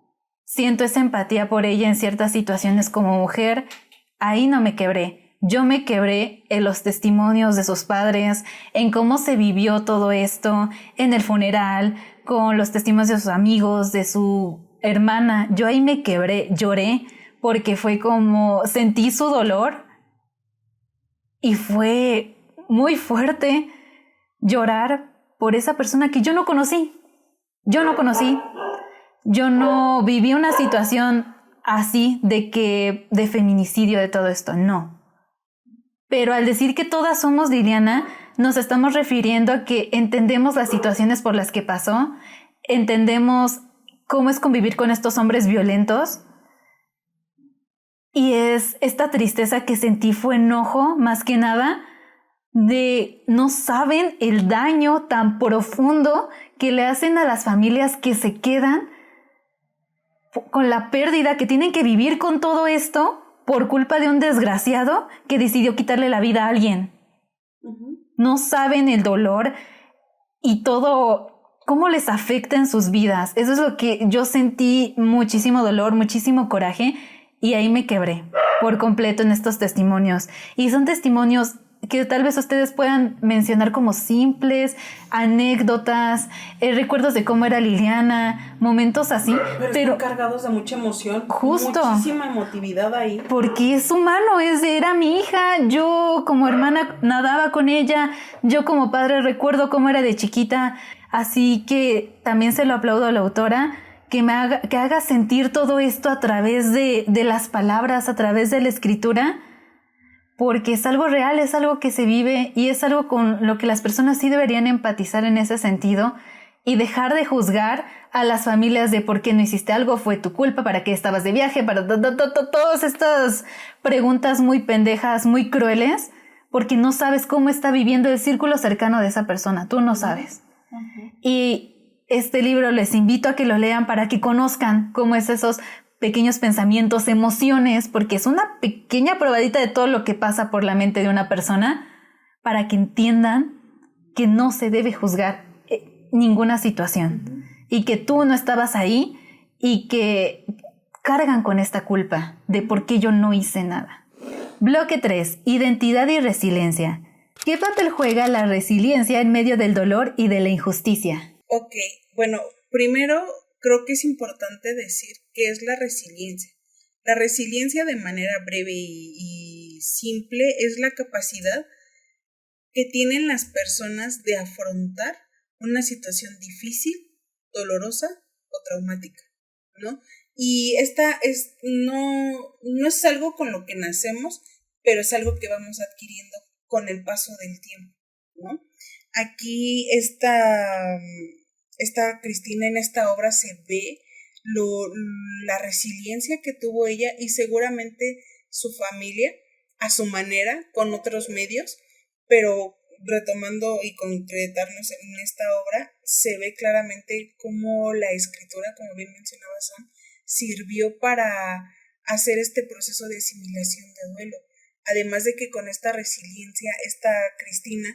siento esa empatía por ella en ciertas situaciones como mujer, ahí no me quebré. Yo me quebré en los testimonios de sus padres, en cómo se vivió todo esto, en el funeral, con los testimonios de sus amigos, de su hermana. Yo ahí me quebré, lloré, porque fue como, sentí su dolor y fue muy fuerte llorar por esa persona que yo no conocí, yo no conocí, yo no viví una situación así de feminicidio, de todo esto, no. Pero al decir que todas somos Liliana, nos estamos refiriendo a que entendemos las situaciones por las que pasó, entendemos cómo es convivir con estos hombres violentos, y es esta tristeza que sentí fue enojo, más que nada, de no saben el daño tan profundo que le hacen a las familias que se quedan con la pérdida, que tienen que vivir con todo esto por culpa de un desgraciado que decidió quitarle la vida a alguien. No saben el dolor y todo, cómo les afecta en sus vidas. Eso es lo que yo sentí, muchísimo dolor, muchísimo coraje, y ahí me quebré por completo en estos testimonios. Y son testimonios que tal vez ustedes puedan mencionar como simples, anécdotas, recuerdos de cómo era Liliana, momentos así, pero están cargados de mucha emoción, justo, muchísima emotividad ahí. Porque es humano, era mi hija, yo como hermana nadaba con ella, yo como padre recuerdo cómo era de chiquita, así que también se lo aplaudo a la autora, que haga sentir todo esto a través de las palabras, a través de la escritura, porque es algo real, es algo que se vive y es algo con lo que las personas sí deberían empatizar en ese sentido y dejar de juzgar a las familias de por qué no hiciste algo, fue tu culpa, para qué estabas de viaje, para todas estas preguntas muy pendejas, muy crueles, porque no sabes cómo está viviendo el círculo cercano de esa persona, tú no sabes. Y este libro les invito a que lo lean para que conozcan cómo es esos pequeños pensamientos, emociones, porque es una pequeña probadita de todo lo que pasa por la mente de una persona, para que entiendan que no se debe juzgar ninguna situación y que tú no estabas ahí y que cargan con esta culpa de por qué yo no hice nada. Bloque 3. Identidad y resiliencia. ¿Qué papel juega la resiliencia en medio del dolor y de la injusticia? Ok, bueno, primero creo que es importante decir qué es la resiliencia. La resiliencia, de manera breve y simple, es la capacidad que tienen las personas de afrontar una situación difícil, dolorosa o traumática, ¿no? Y esta no es algo con lo que nacemos, pero es algo que vamos adquiriendo con el paso del tiempo, ¿no? Aquí esta Cristina, en esta obra se ve la resiliencia que tuvo ella y seguramente su familia a su manera, con otros medios, pero retomando y concretarnos en esta obra, se ve claramente cómo la escritura, como bien mencionaba Sam, sirvió para hacer este proceso de asimilación de duelo. Además de que con esta resiliencia, esta Cristina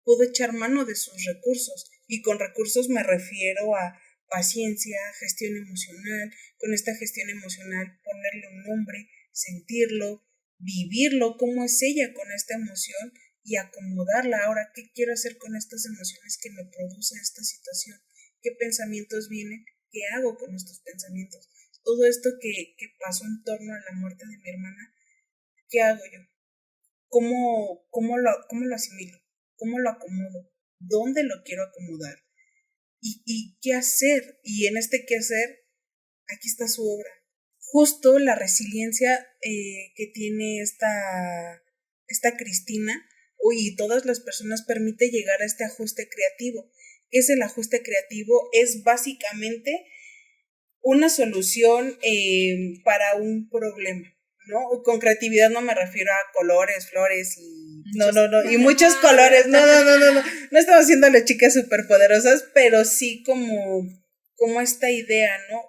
pudo echar mano de sus recursos, y con recursos me refiero a paciencia, gestión emocional, con esta gestión emocional ponerle un nombre, sentirlo, vivirlo, cómo es ella con esta emoción y acomodarla. Ahora, ¿qué quiero hacer con estas emociones que me produce esta situación? ¿Qué pensamientos vienen? ¿Qué hago con estos pensamientos? Todo esto que pasó en torno a la muerte de mi hermana, ¿qué hago yo? ¿Cómo lo asimilo? ¿Cómo lo acomodo? ¿Dónde lo quiero acomodar? ¿Y qué hacer? Y en este qué hacer, aquí está su obra. Justo la resiliencia que tiene esta Cristina y todas las personas permite llegar a este ajuste creativo. ¿Qué es el ajuste creativo? Es básicamente una solución para un problema, ¿no? Con creatividad no me refiero a colores, flores y y muchos colores, no estamos haciendo las chicas superpoderosas, pero sí como esta idea, ¿no?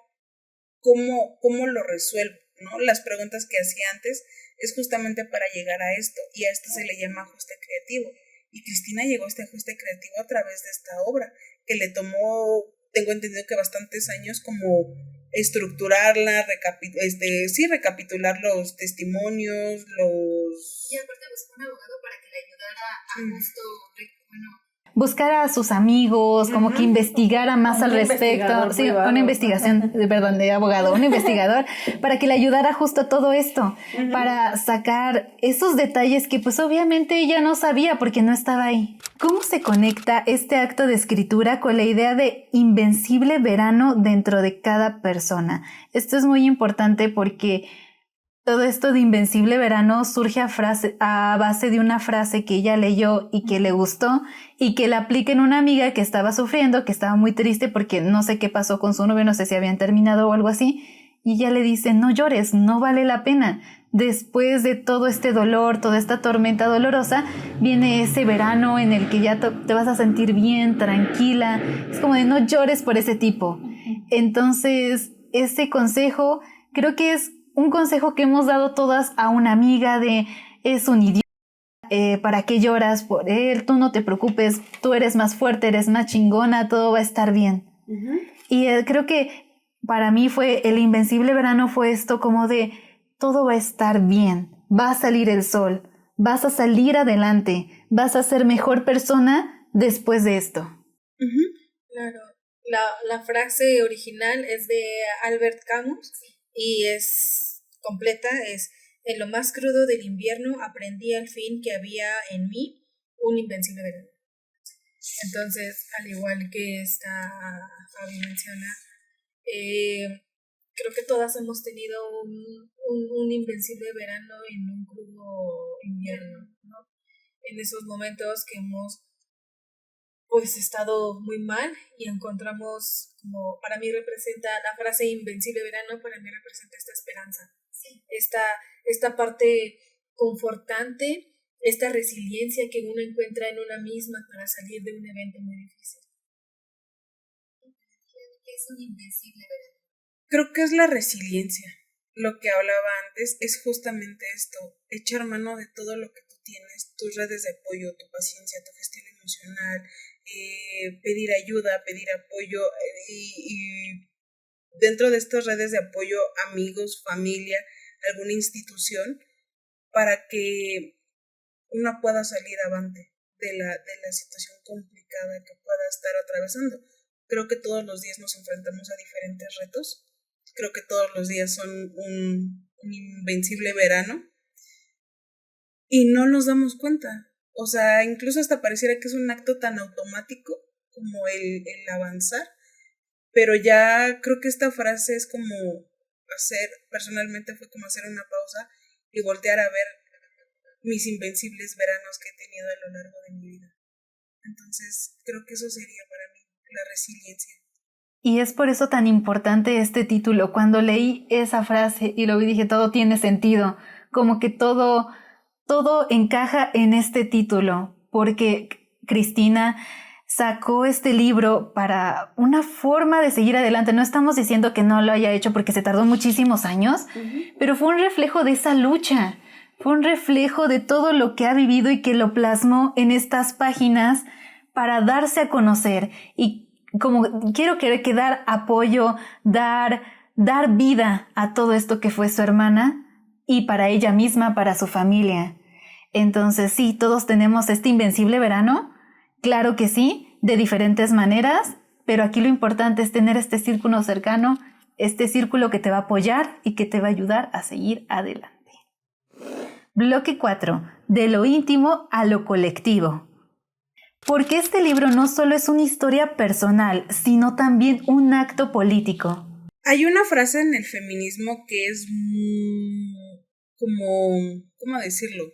¿Cómo lo resuelvo? ¿No? Las preguntas que hacía antes es justamente para llegar a esto, y a esto se le llama ajuste creativo, y Cristina llegó a este ajuste creativo a través de esta obra, que le tomó, tengo entendido que bastantes años, como estructurarla, recapitular los testimonios, Y aparte buscó un abogado para que le ayudara a justo, buscar a sus amigos, como que investigara más al respecto. Sí, una investigación, perdón, de abogado, un investigador, para que le ayudara justo todo esto, para sacar esos detalles que pues obviamente ella no sabía porque no estaba ahí. ¿Cómo se conecta este acto de escritura con la idea de invencible verano dentro de cada persona? Esto es muy importante porque todo esto de invencible verano surge a base de una frase que ella leyó y que le gustó y que la aplica en una amiga que estaba sufriendo, que estaba muy triste porque no sé qué pasó con su novio, no sé si habían terminado o algo así, y ella le dice, no llores, no vale la pena. Después de todo este dolor, toda esta tormenta dolorosa, viene ese verano en el que ya te vas a sentir bien, tranquila. Es como de no llores por ese tipo. Entonces, ese consejo creo que es un consejo que hemos dado todas a una amiga de es un idiota, ¿para qué lloras por él? Tú no te preocupes, tú eres más fuerte, eres más chingona, todo va a estar bien. Y creo que para mí el invencible verano fue esto como de todo va a estar bien, va a salir el sol, vas a salir adelante, vas a ser mejor persona después de esto. Claro, la frase original es de Albert Camus y es completa, es en lo más crudo del invierno aprendí al fin que había en mí un invencible verano. Entonces, al igual que Fabi menciona, creo que todas hemos tenido un invencible verano en un crudo invierno, ¿no? En esos momentos que hemos pues estado muy mal y encontramos como, para mí representa la frase invencible verano, para mí representa esta esperanza, sí. esta parte confortante, esta resiliencia que uno encuentra en una misma para salir de un evento muy difícil. ¿Qué es un invencible verano? Creo que es la resiliencia. Lo que hablaba antes es justamente esto, echar mano de todo lo que tú tienes, tus redes de apoyo, tu paciencia, tu gestión emocional, pedir ayuda, pedir apoyo y dentro de estas redes de apoyo, amigos, familia, alguna institución, para que una pueda salir avante de la situación complicada que pueda estar atravesando. Creo que todos los días nos enfrentamos a diferentes retos. Creo que todos los días son un invencible verano y no nos damos cuenta. O sea, incluso hasta pareciera que es un acto tan automático como el avanzar, pero ya creo que esta frase es como personalmente fue como hacer una pausa y voltear a ver mis invencibles veranos que he tenido a lo largo de mi vida. Entonces, creo que eso sería para mí la resiliencia. Y es por eso tan importante este título. Cuando leí esa frase y lo vi, dije, todo tiene sentido. Como que todo encaja en este título. Porque Cristina sacó este libro para una forma de seguir adelante. No estamos diciendo que no lo haya hecho porque se tardó muchísimos años, pero fue un reflejo de esa lucha. Fue un reflejo de todo lo que ha vivido y que lo plasmó en estas páginas para darse a conocer. Y como quiero que dar apoyo, dar vida a todo esto que fue su hermana y para ella misma, para su familia. Entonces sí, todos tenemos este invencible verano, claro que sí, de diferentes maneras, pero aquí lo importante es tener este círculo cercano, este círculo que te va a apoyar y que te va a ayudar a seguir adelante. Bloque 4. De lo íntimo a lo colectivo. Porque este libro no solo es una historia personal, sino también un acto político. Hay una frase en el feminismo que es como, ¿cómo decirlo?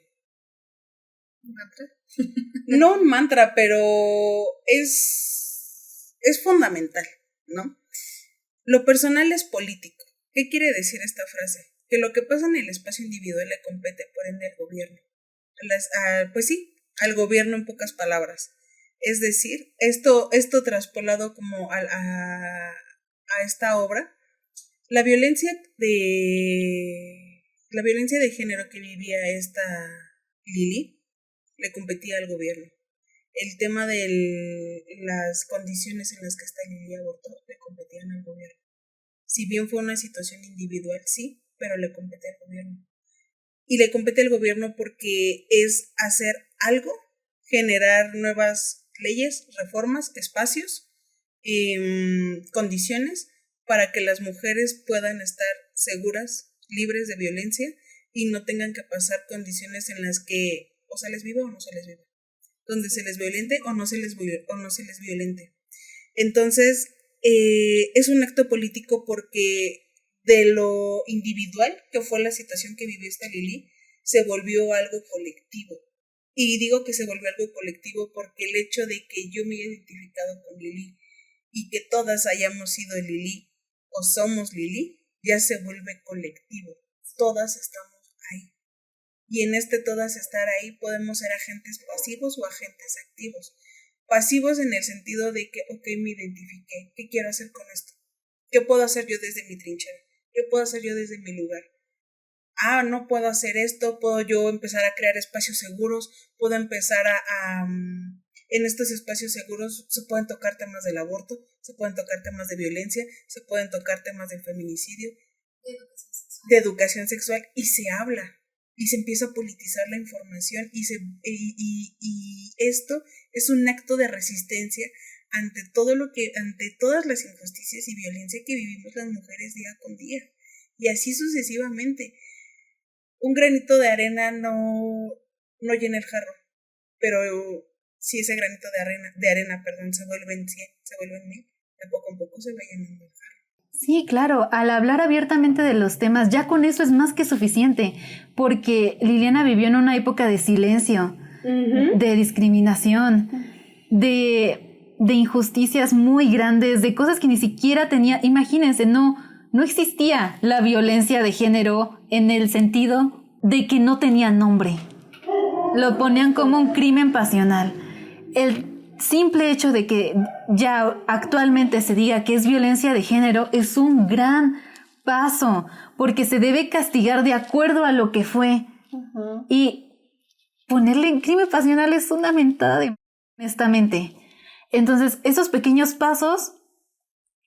¿Un mantra? No un mantra, pero es fundamental, ¿no? Lo personal es político. ¿Qué quiere decir esta frase? Que lo que pasa en el espacio individual le compete por ende al gobierno. Pues sí, al gobierno en pocas palabras. Es decir, esto traspolado como a esta obra, la violencia de género que vivía esta Lili le competía al gobierno. El tema de las condiciones en las que esta Lili abortó le competían al gobierno. Si bien fue una situación individual, sí, pero le compete al gobierno. Y le compete al gobierno porque es hacer algo, generar nuevas leyes, reformas, espacios, condiciones para que las mujeres puedan estar seguras, libres de violencia y no tengan que pasar condiciones en las que o se les viva o no se les viva. donde se les violente o no se les violente. Entonces, es un acto político porque de lo individual, que fue la situación que vivió esta Lili, se volvió algo colectivo. Y digo que se volvió algo colectivo porque el hecho de que yo me haya identificado con Lili y que todas hayamos sido Lili o somos Lili, ya se vuelve colectivo. Todas estamos ahí. Y en todas estar ahí podemos ser agentes pasivos o agentes activos. Pasivos en el sentido de que, ok, me identifiqué, ¿qué quiero hacer con esto? ¿Qué puedo hacer yo desde mi trinchera? ¿Qué puedo hacer yo desde mi lugar? No puedo hacer esto, puedo yo empezar a crear espacios seguros, puedo empezar en estos espacios seguros se pueden tocar temas del aborto, se pueden tocar temas de violencia, se pueden tocar temas del feminicidio, de educación sexual, y se habla, y se empieza a politizar la información, y esto es un acto de resistencia ante todas las injusticias y violencia que vivimos las mujeres día con día, y así sucesivamente. Un granito de arena no llena el jarro, pero si ese granito de arena se vuelven 100, se vuelven 1000, de poco en poco se va llenando el jarro. Sí, claro, al hablar abiertamente de los temas, ya con eso es más que suficiente, porque Liliana vivió en una época de silencio, de discriminación, de injusticias muy grandes, de cosas que ni siquiera tenía. Imagínense, no existía la violencia de género en el sentido de que no tenía nombre. Lo ponían como un crimen pasional. El simple hecho de que ya actualmente se diga que es violencia de género es un gran paso, porque se debe castigar de acuerdo a lo que fue. Y ponerle en crimen pasional es una mentada, honestamente. Entonces, esos pequeños pasos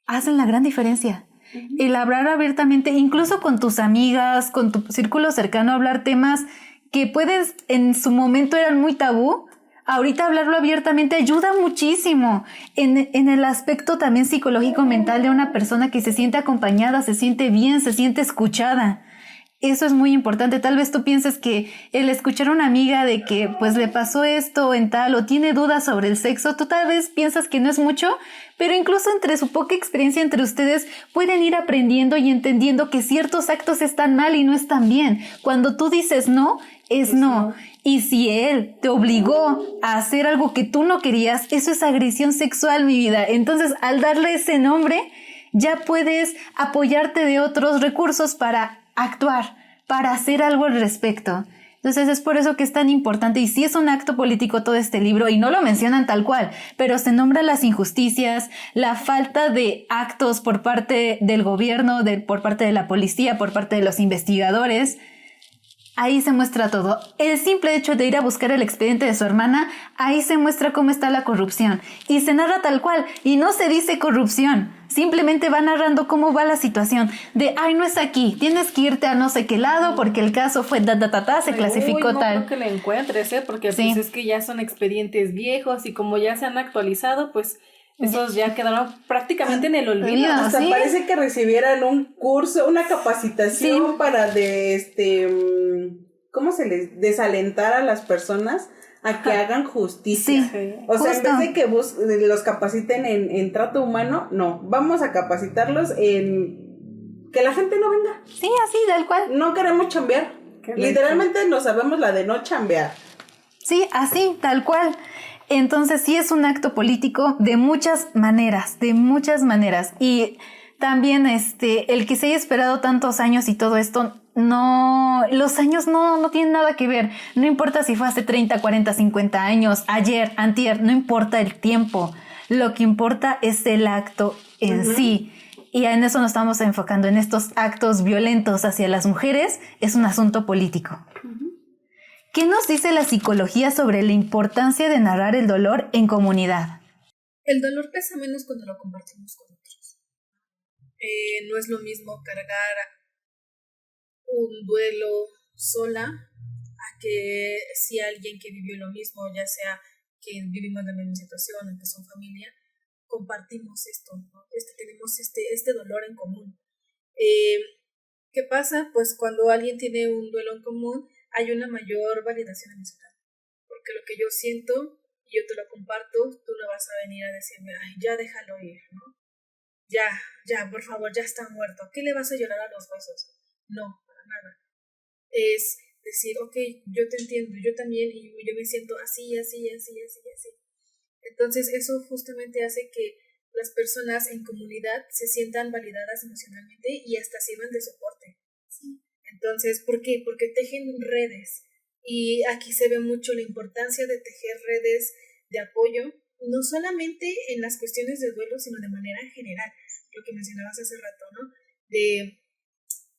hacen la gran diferencia. El hablar abiertamente, incluso con tus amigas, con tu círculo cercano, hablar temas que en su momento eran muy tabú, ahorita hablarlo abiertamente ayuda muchísimo en el aspecto también psicológico mental de una persona que se siente acompañada, se siente bien, se siente escuchada. Eso es muy importante. Tal vez tú pienses que el escuchar a una amiga de que pues le pasó esto en tal o tiene dudas sobre el sexo, tú tal vez piensas que no es mucho, pero incluso entre su poca experiencia entre ustedes pueden ir aprendiendo y entendiendo que ciertos actos están mal y no están bien. Cuando tú dices no, es no. Y si él te obligó a hacer algo que tú no querías, eso es agresión sexual, mi vida. Entonces, al darle ese nombre, ya puedes apoyarte de otros recursos para actuar, para hacer algo al respecto. Entonces es por eso que es tan importante, y sí es un acto político todo este libro, y no lo mencionan tal cual, pero se nombran las injusticias, la falta de actos por parte del gobierno, por parte de la policía, por parte de los investigadores. Ahí se muestra todo. El simple hecho de ir a buscar el expediente de su hermana, ahí se muestra cómo está la corrupción. Y se narra tal cual. Y no se dice corrupción. Simplemente va narrando cómo va la situación. De, no es aquí. Tienes que irte a no sé qué lado porque el caso fue se clasificó no tal. No creo que la encuentres, porque sí. Pues es que ya son expedientes viejos y como ya se han actualizado, pues esos ya quedaron prácticamente en el olvido. Hasta ¿sí? Parece que recibieran un curso, una capacitación para ¿cómo se les desalentar a las personas a que hagan justicia? Sí, o sea, en vez de que los capaciten en trato humano, no, vamos a capacitarlos en que la gente no venga. Sí, así, tal cual. No queremos chambear. Literalmente no sabemos la de no chambear. Sí, así, tal cual. Entonces sí es un acto político de muchas maneras. Y también el que se haya esperado tantos años y todo esto, los años no tienen nada que ver. No importa si fue hace 30, 40, 50 años, ayer, antier, no importa el tiempo. Lo que importa es el acto en sí. Y en eso nos estamos enfocando, en estos actos violentos hacia las mujeres. Es un asunto político. ¿Qué nos dice la psicología sobre la importancia de narrar el dolor en comunidad? El dolor pesa menos cuando lo compartimos con otros. No es lo mismo cargar un duelo sola a que si alguien que vivió lo mismo, ya sea que vivimos la misma situación, que son familia, compartimos esto, ¿no? Tenemos este dolor en común. ¿Qué pasa? Pues cuando alguien tiene un duelo en común, hay una mayor validación emocional, porque lo que yo siento y yo te lo comparto, tú no vas a venir a decirme, ay, ya déjalo ir, ¿no? Ya, por favor, ya está muerto. ¿Qué le vas a llorar a los huesos? No, para nada. Es decir, ok, yo te entiendo, yo también, y yo me siento así. Entonces eso justamente hace que las personas en comunidad se sientan validadas emocionalmente y hasta sirvan de soporte. Sí. Entonces, ¿por qué? Porque tejen redes. Y aquí se ve mucho la importancia de tejer redes de apoyo, no solamente en las cuestiones de duelo, sino de manera general, lo que mencionabas hace rato, ¿no?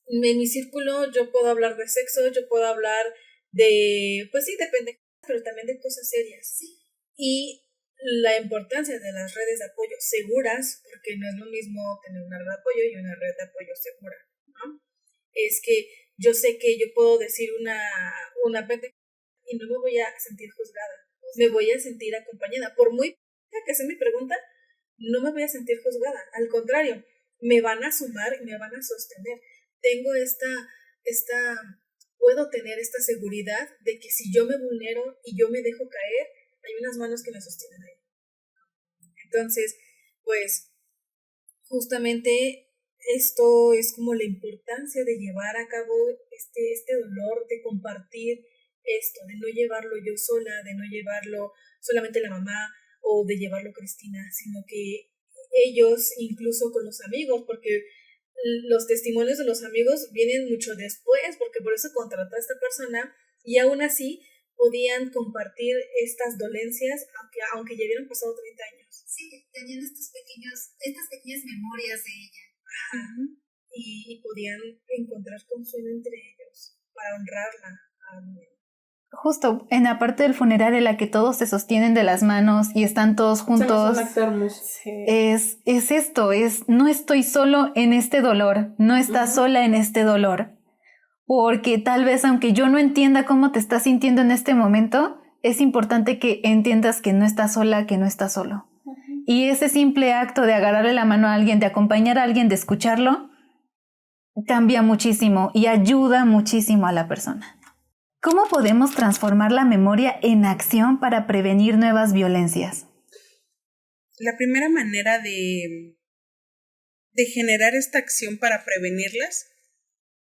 En mi círculo yo puedo hablar de sexo, yo puedo hablar de, pues sí, depende, pero también de cosas serias. Sí. Y la importancia de las redes de apoyo seguras, porque no es lo mismo tener una red de apoyo y una red de apoyo segura, ¿no? Es que yo sé que yo puedo decir una pendeja y no me voy a sentir juzgada, me voy a sentir acompañada. Por muy que sea mi pregunta, no me voy a sentir juzgada, al contrario, me van a sumar y me van a sostener. Tengo puedo tener esta seguridad de que si yo me vulnero y yo me dejo caer, hay unas manos que me sostienen ahí. Entonces, pues, justamente esto es como la importancia de llevar a cabo este dolor, de compartir esto, de no llevarlo yo sola, de no llevarlo solamente la mamá o de llevarlo Cristina, sino que ellos, incluso con los amigos, porque los testimonios de los amigos vienen mucho después, porque por eso contrató a esta persona y aún así podían compartir estas dolencias, aunque ya hubieran pasado 30 años. Sí, tenían estas pequeñas memorias de ella. Ajá. Y podían encontrar consuelo entre ellos para honrarla. Justo en la parte del funeral en la que todos se sostienen de las manos y están todos juntos, es esto, no estoy solo en este dolor, no estás sola en este dolor, porque tal vez aunque yo no entienda cómo te estás sintiendo en este momento, es importante que entiendas que no estás sola, que no estás solo. Y ese simple acto de agarrarle la mano a alguien, de acompañar a alguien, de escucharlo, cambia muchísimo y ayuda muchísimo a la persona. ¿Cómo podemos transformar la memoria en acción para prevenir nuevas violencias? La primera manera de generar esta acción para prevenirlas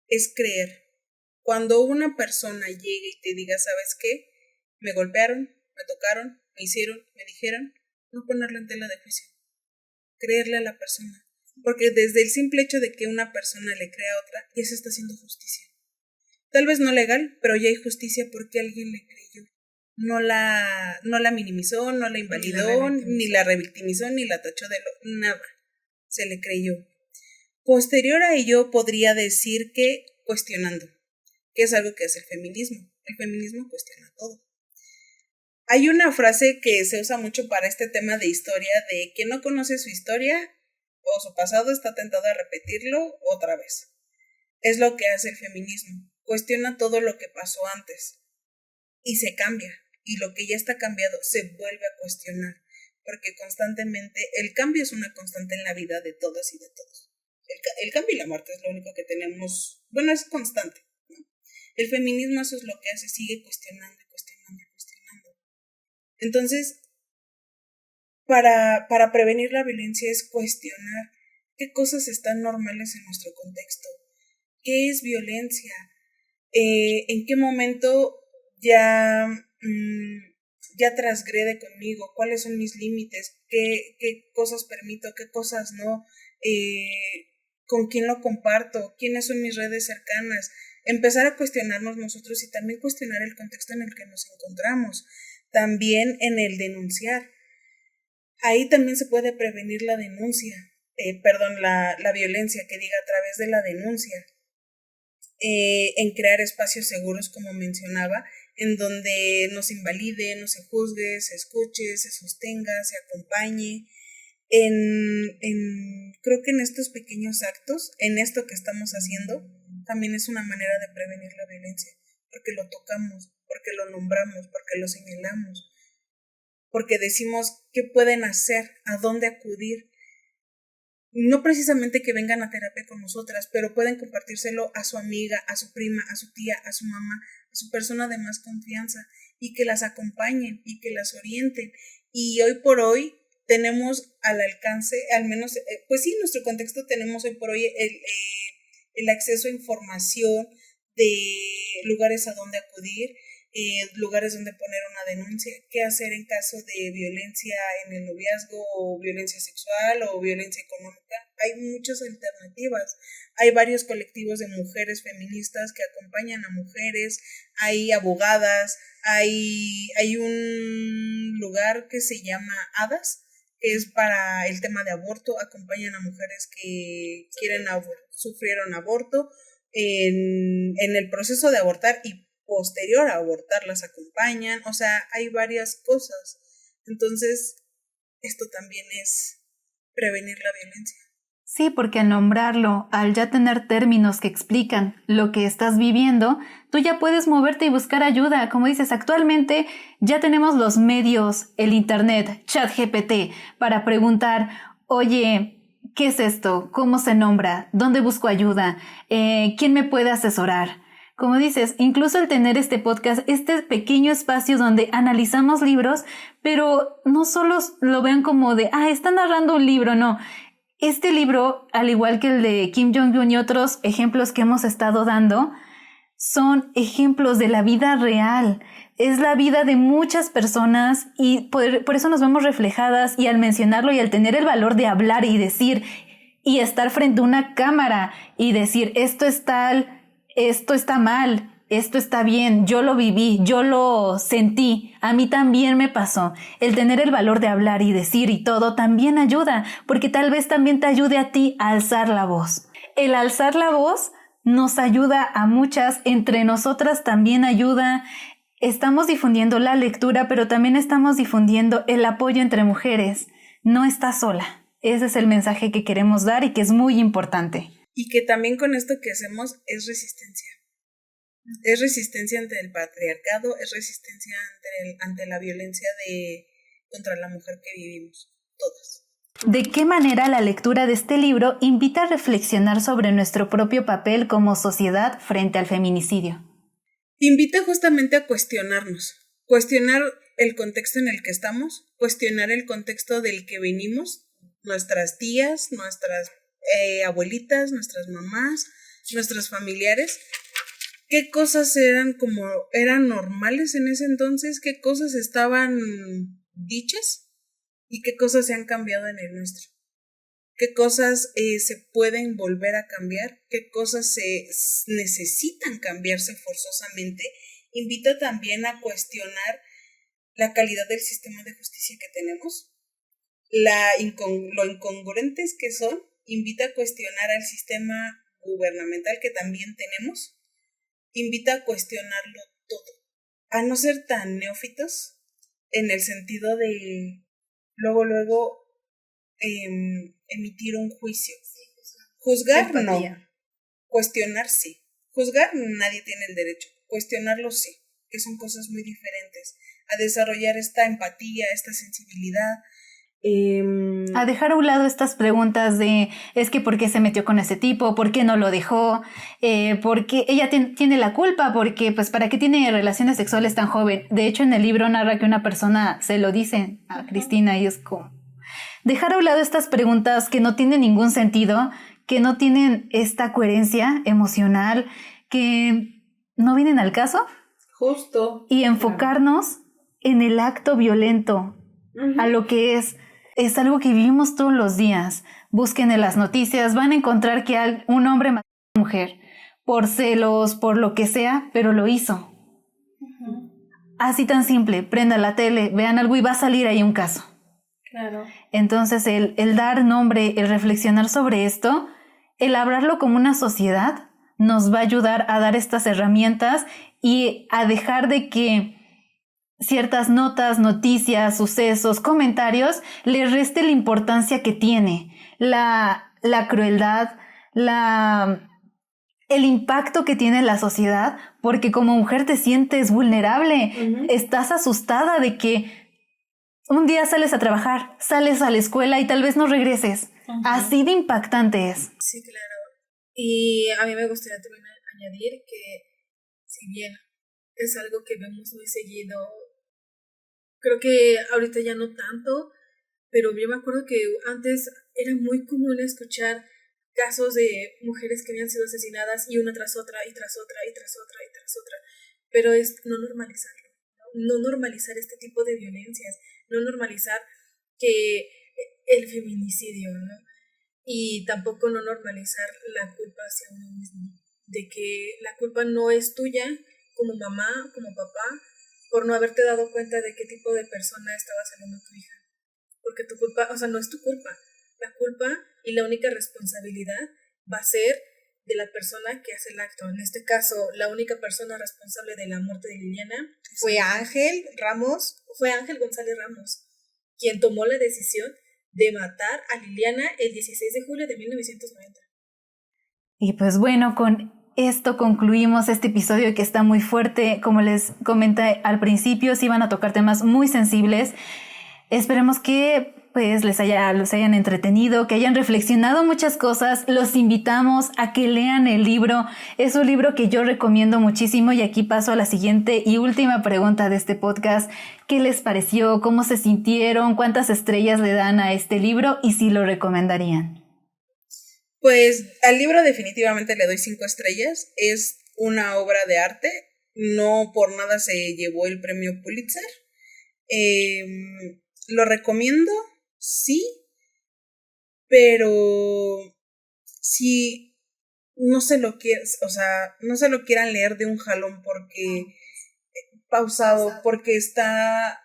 es creer. Cuando una persona llegue y te diga, ¿sabes qué? Me golpearon, me tocaron, me hicieron, me dijeron, no ponerlo en tela de juicio. Creerle a la persona. Porque desde el simple hecho de que una persona le crea a otra, ya se está haciendo justicia. Tal vez no legal, pero ya hay justicia porque alguien le creyó. No la minimizó, no la invalidó, ni la revictimizó, ni la tachó de nada. Se le creyó. Posterior a ello, podría decir que cuestionando, que es algo que hace el feminismo. El feminismo cuestiona todo. Hay una frase que se usa mucho para este tema de historia, de quien no conoce su historia o su pasado está tentado a repetirlo otra vez. Es lo que hace el feminismo. Cuestiona todo lo que pasó antes y se cambia, y lo que ya está cambiado se vuelve a cuestionar, porque constantemente el cambio es una constante en la vida de todas y de todos. El cambio y la muerte es lo único que tenemos, bueno, es constante, ¿no? El feminismo eso es lo que hace, sigue cuestionando. Entonces, para prevenir la violencia es cuestionar qué cosas están normales en nuestro contexto, qué es violencia, en qué momento ya transgrede conmigo, cuáles son mis límites, qué cosas permito, qué cosas no, con quién lo comparto, quiénes son mis redes cercanas, empezar a cuestionarnos nosotros y también cuestionar el contexto en el que nos encontramos, también en el denunciar. Ahí también se puede prevenir la denuncia, la violencia, que diga a través de la denuncia. En crear espacios seguros, como mencionaba, en donde no se invalide, no se juzgue, se escuche, se sostenga, se acompañe. Creo que en estos pequeños actos, en esto que estamos haciendo, también es una manera de prevenir la violencia, porque lo tocamos, porque lo nombramos, porque lo señalamos, porque decimos qué pueden hacer, a dónde acudir. No precisamente que vengan a terapia con nosotras, pero pueden compartírselo a su amiga, a su prima, a su tía, a su mamá, a su persona de más confianza, y que las acompañen y que las orienten. Y hoy por hoy tenemos al alcance, al menos, pues sí, en nuestro contexto tenemos hoy por hoy el acceso a información de lugares a donde acudir, lugares donde poner una denuncia, qué hacer en caso de violencia en el noviazgo o violencia sexual o violencia económica. Hay muchas alternativas, hay varios colectivos de mujeres feministas que acompañan a mujeres, hay abogadas, hay un lugar que se llama HADAS, que es para el tema de aborto, acompañan a mujeres que sufrieron aborto en el proceso de abortar y posterior a abortar las acompañan, o sea, hay varias cosas. Entonces, esto también es prevenir la violencia. Sí, porque al nombrarlo, al ya tener términos que explican lo que estás viviendo, tú ya puedes moverte y buscar ayuda. Como dices, actualmente ya tenemos los medios, el internet, ChatGPT, para preguntar, oye, ¿qué es esto? ¿Cómo se nombra? ¿Dónde busco ayuda? ¿Quién me puede asesorar? Como dices, incluso el tener este podcast, este pequeño espacio donde analizamos libros, pero no solo lo vean como de, está narrando un libro, no. Este libro, al igual que el de Kim Jong-un y otros ejemplos que hemos estado dando, son ejemplos de la vida real. Es la vida de muchas personas y por eso nos vemos reflejadas, y al mencionarlo y al tener el valor de hablar y decir y estar frente a una cámara y decir esto es tal, esto está mal, esto está bien, yo lo viví, yo lo sentí, a mí también me pasó. El tener el valor de hablar y decir y todo también ayuda, porque tal vez también te ayude a ti a alzar la voz. El alzar la voz nos ayuda a muchas, entre nosotras también ayuda. Estamos difundiendo la lectura, pero también estamos difundiendo el apoyo entre mujeres. No estás sola. Ese es el mensaje que queremos dar y que es muy importante. Y que también con esto que hacemos es resistencia. Es resistencia ante el patriarcado, es resistencia ante la violencia contra la mujer que vivimos, todas. ¿De qué manera la lectura de este libro invita a reflexionar sobre nuestro propio papel como sociedad frente al feminicidio? Invita justamente a cuestionarnos, cuestionar el contexto en el que estamos, cuestionar el contexto del que venimos, nuestras tías, nuestras abuelitas, nuestras mamás, nuestros familiares. ¿Qué cosas eran normales en ese entonces? ¿Qué cosas estaban dichas? ¿Y qué cosas se han cambiado en el nuestro? ¿Qué cosas se pueden volver a cambiar? ¿Qué cosas se necesitan cambiarse forzosamente? Invita también a cuestionar la calidad del sistema de justicia que tenemos, lo incongruentes que son. Invita a cuestionar al sistema gubernamental que también tenemos. Invita a cuestionarlo todo, a no ser tan neófitos en el sentido de luego emitir un juicio. Juzgar no, cuestionar sí. Juzgar nadie tiene el derecho, cuestionarlo sí, que son cosas muy diferentes, a desarrollar esta empatía, esta sensibilidad. A dejar a un lado estas preguntas de es que ¿por qué se metió con ese tipo? ¿Por qué no lo dejó? ¿Por qué ella tiene la culpa? Porque pues ¿para qué tiene relaciones sexuales tan joven? De hecho, en el libro narra que una persona se lo dice a Cristina y es como dejar a un lado estas preguntas que no tienen ningún sentido, que no tienen esta coherencia emocional, que no vienen al caso. Justo. Y enfocarnos en el acto violento, a lo que es algo que vivimos todos los días. Busquen en las noticias, van a encontrar que un hombre mató a una mujer por celos, por lo que sea, pero lo hizo. Así tan simple, prenda la tele, vean algo y va a salir ahí un caso. Claro. Entonces el dar nombre, el reflexionar sobre esto, el hablarlo como una sociedad, nos va a ayudar a dar estas herramientas y a dejar de que ciertas notas, noticias, sucesos, comentarios, le reste la importancia que tiene, la crueldad, el impacto que tiene en la sociedad, porque como mujer te sientes vulnerable, estás asustada de que un día sales a trabajar, sales a la escuela y tal vez no regreses. Así de impactante es. Sí, claro. Y a mí me gustaría también añadir que si bien es algo que vemos muy seguido. Creo que ahorita ya no tanto, pero yo me acuerdo que antes era muy común escuchar casos de mujeres que habían sido asesinadas y una tras otra, y tras otra, y tras otra, y tras otra. Pero es no normalizarlo, no normalizar este tipo de violencias, no normalizar que el feminicidio, ¿no? Y tampoco no normalizar la culpa hacia uno mismo, de que la culpa no es tuya como mamá, como papá, por no haberte dado cuenta de qué tipo de persona estaba saliendo tu hija. Porque tu culpa, o sea, no es tu culpa. La culpa y la única responsabilidad va a ser de la persona que hace el acto. En este caso, la única persona responsable de la muerte de Liliana fue Ángel González Ramos, quien tomó la decisión de matar a Liliana el 16 de julio de 1990. Y pues bueno, con esto concluimos este episodio que está muy fuerte. Como les comenté al principio, sí van a tocar temas muy sensibles. Esperemos que pues los hayan entretenido, que hayan reflexionado muchas cosas. Los invitamos a que lean el libro. Es un libro que yo recomiendo muchísimo y aquí paso a la siguiente y última pregunta de este podcast. ¿Qué les pareció? ¿Cómo se sintieron? ¿Cuántas estrellas le dan a este libro? Y si lo recomendarían. Pues al libro definitivamente le doy 5 estrellas. Es una obra de arte. No por nada se llevó el premio Pulitzer. ¿Lo recomiendo? Sí. Pero si no se lo quieran leer de un jalón porque pausado, porque está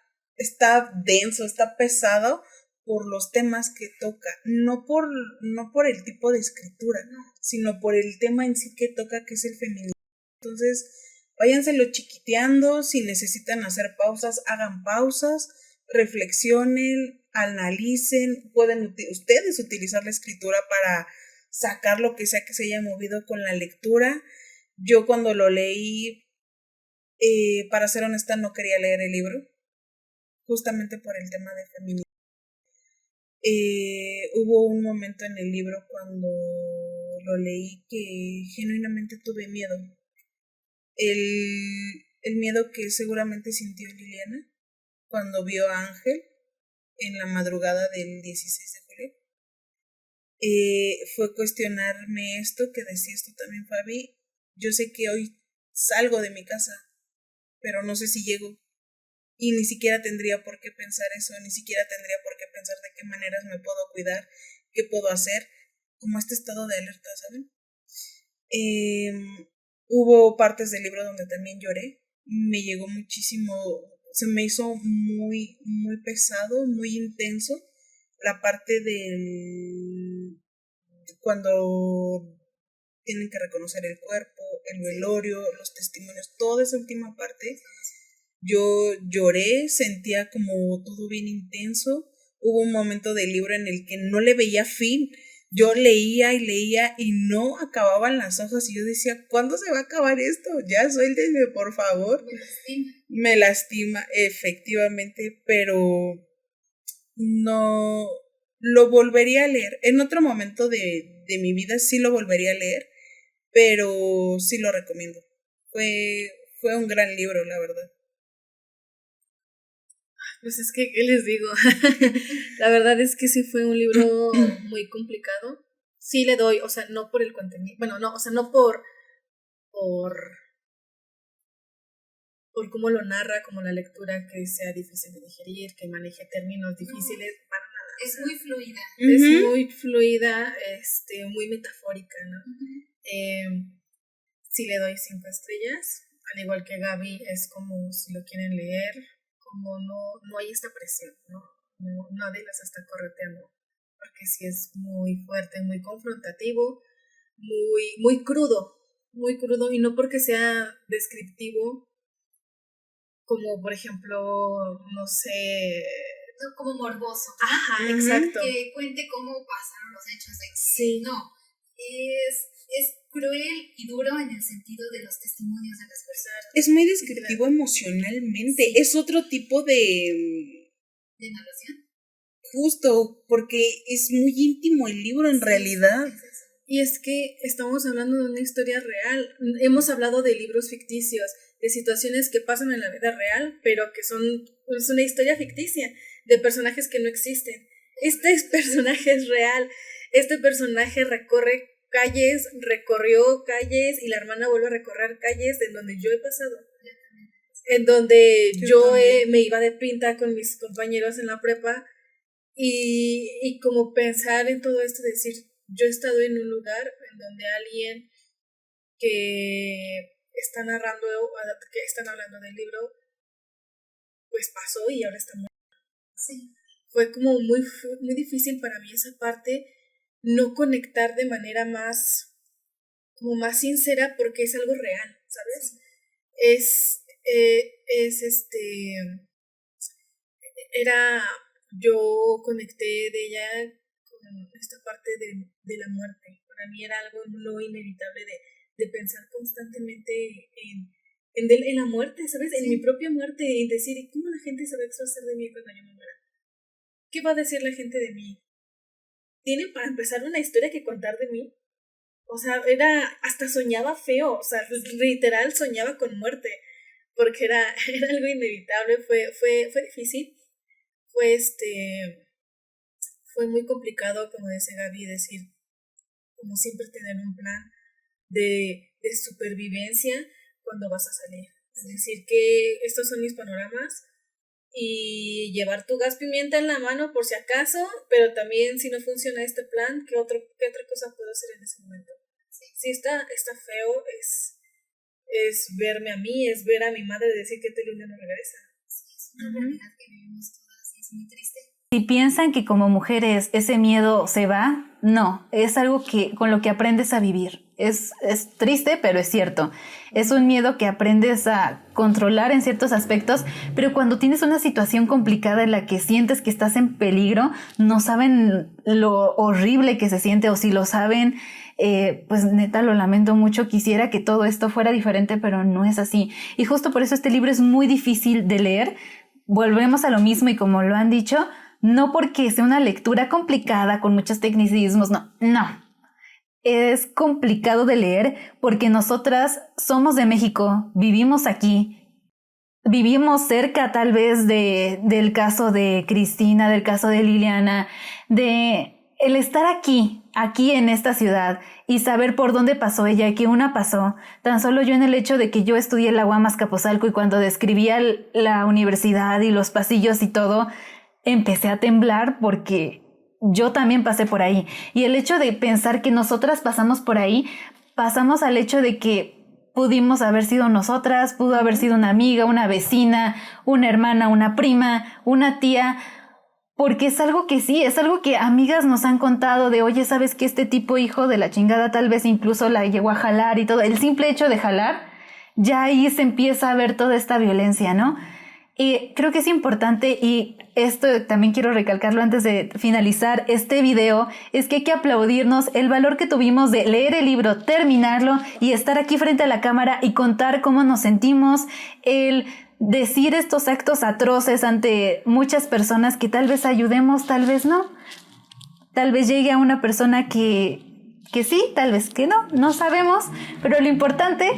denso, está pesado por los temas que toca, no por el tipo de escritura, sino por el tema en sí que toca, que es el feminismo. Entonces, váyanselo chiquiteando, si necesitan hacer pausas, hagan pausas, reflexionen, analicen, pueden ustedes utilizar la escritura para sacar lo que sea que se haya movido con la lectura. Yo cuando lo leí, para ser honesta, no quería leer el libro, justamente por el tema de feminismo. Hubo un momento en el libro cuando lo leí que genuinamente tuve miedo. El miedo que seguramente sintió Liliana cuando vio a Ángel en la madrugada del 16 de julio. Fue cuestionarme esto que decías tú también, Fabi. Yo sé que hoy salgo de mi casa, pero no sé si llego. Y ni siquiera tendría por qué pensar eso, ni siquiera tendría por qué pensar de qué maneras me puedo cuidar, qué puedo hacer, como este estado de alerta, ¿saben? Hubo partes del libro donde también lloré, me llegó muchísimo, se me hizo muy, muy pesado, muy intenso, la parte del cuando tienen que reconocer el cuerpo, el velorio, los testimonios, toda esa última parte. Yo lloré, sentía como todo bien intenso. Hubo un momento del libro en el que no le veía fin. Yo leía y no acababan las hojas y yo decía, ¿cuándo se va a acabar esto? Ya suéltenme, por favor. Me lastima, efectivamente, pero no lo volvería a leer. En otro momento de mi vida sí lo volvería a leer, pero sí lo recomiendo. Fue un gran libro, la verdad. Pues es que, ¿qué les digo? La verdad es que sí fue un libro muy complicado. Sí le doy, o sea, no por el contenido, bueno, no, o sea, no por cómo lo narra, como la lectura, que sea difícil de digerir, que maneje términos difíciles, para nada. Es muy fluida. Es muy fluida, muy metafórica, ¿no? Sí le doy 5 estrellas, al igual que Gaby, es como si lo quieren leer, como no hay esta presión, ¿no? Nadie las está correteando, porque sí es muy fuerte, muy confrontativo, muy crudo, y no porque sea descriptivo, como por ejemplo, no sé... No, como morboso. Ajá, exacto. Que cuente cómo pasaron los hechos de... Sí. No, es cruel y duro en el sentido de los testimonios de las personas. Es muy descriptivo emocionalmente. Sí. Es otro tipo de narración. Justo, porque es muy íntimo el libro en realidad. Y es que estamos hablando de una historia real. Hemos hablado de libros ficticios, de situaciones que pasan en la vida real, pero que es una historia ficticia de personajes que no existen. Este personaje es real, este personaje recorrió calles y la hermana vuelve a recorrer calles en donde yo he pasado, en donde yo me iba de pinta con mis compañeros en la prepa y como pensar en todo esto, decir, yo he estado en un lugar en donde alguien que está narrando, que están hablando del libro, pues pasó y ahora está muerto. Sí. Fue como muy difícil para mí esa parte, no conectar de manera más sincera porque es algo real, ¿sabes? Yo conecté de ella con esta parte de la muerte. Para mí era algo no inevitable de pensar constantemente en la muerte, ¿sabes? En mi propia muerte y decir, ¿cómo la gente se va a exorcizar de mí cuando yo me muera? ¿Qué va a decir la gente de mí? ¿Tienen para empezar una historia que contar de mí? O sea, hasta soñaba feo, o sea, literal soñaba con muerte, porque era algo inevitable, fue difícil, fue muy complicado, como dice Gaby, decir, como siempre tener un plan de supervivencia cuando vas a salir. Es decir, que estos son mis panoramas y llevar tu gas pimienta en la mano por si acaso, pero también si no funciona este plan, ¿qué otra cosa puedo hacer en ese momento? Sí, está feo, es verme a mí, es ver a mi madre decir que este lunes no regresa. Sí, es una realidad que vivimos todas y es muy triste. Si piensan que como mujeres ese miedo se va, no, es algo con lo que aprendes a vivir. Es triste, pero es cierto. Es un miedo que aprendes a controlar en ciertos aspectos, pero cuando tienes una situación complicada en la que sientes que estás en peligro, no saben lo horrible que se siente, o si lo saben, pues neta lo lamento mucho. Quisiera que todo esto fuera diferente, pero no es así. Y justo por eso este libro es muy difícil de leer. Volvemos a lo mismo y como lo han dicho, no porque sea una lectura complicada con muchos tecnicismos, no. Es complicado de leer porque nosotras somos de México, vivimos aquí, vivimos cerca tal vez del caso de Cristina, del caso de Liliana, de el estar aquí en esta ciudad y saber por dónde pasó ella y que una pasó. Tan solo yo en el hecho de que yo estudié en la UAM Azcapotzalco y cuando describía la universidad y los pasillos y todo, empecé a temblar porque yo también pasé por ahí. Y el hecho de pensar que nosotras pasamos por ahí, pasamos al hecho de que pudimos haber sido nosotras, pudo haber sido una amiga, una vecina, una hermana, una prima, una tía, porque es algo que sí, es algo que amigas nos han contado de, oye, ¿sabes que este tipo hijo de la chingada tal vez incluso la llegó a jalar y todo? El simple hecho de jalar, ya ahí se empieza a ver toda esta violencia, ¿no? Y creo que es importante, y esto también quiero recalcarlo antes de finalizar este video, es que hay que aplaudirnos el valor que tuvimos de leer el libro, terminarlo y estar aquí frente a la cámara y contar cómo nos sentimos, el decir estos actos atroces ante muchas personas que tal vez ayudemos, tal vez no. Tal vez llegue a una persona que sí, tal vez que no sabemos, pero lo importante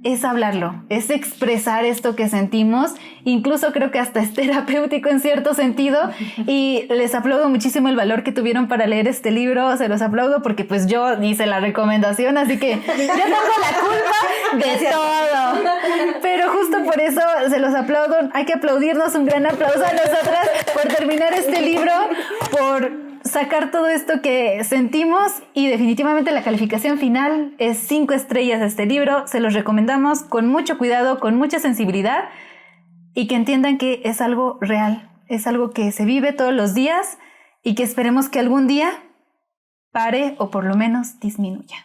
es hablarlo, es expresar esto que sentimos, incluso creo que hasta es terapéutico en cierto sentido, y les aplaudo muchísimo el valor que tuvieron para leer este libro, se los aplaudo porque pues yo hice la recomendación, así que yo tengo la culpa de todo, pero justo por eso se los aplaudo, hay que aplaudirnos, un gran aplauso a nosotras por terminar este libro, por sacar todo esto que sentimos, y definitivamente la calificación final es 5 estrellas de este libro. Se los recomendamos con mucho cuidado, con mucha sensibilidad, y que entiendan que es algo real, es algo que se vive todos los días y que esperemos que algún día pare o por lo menos disminuya.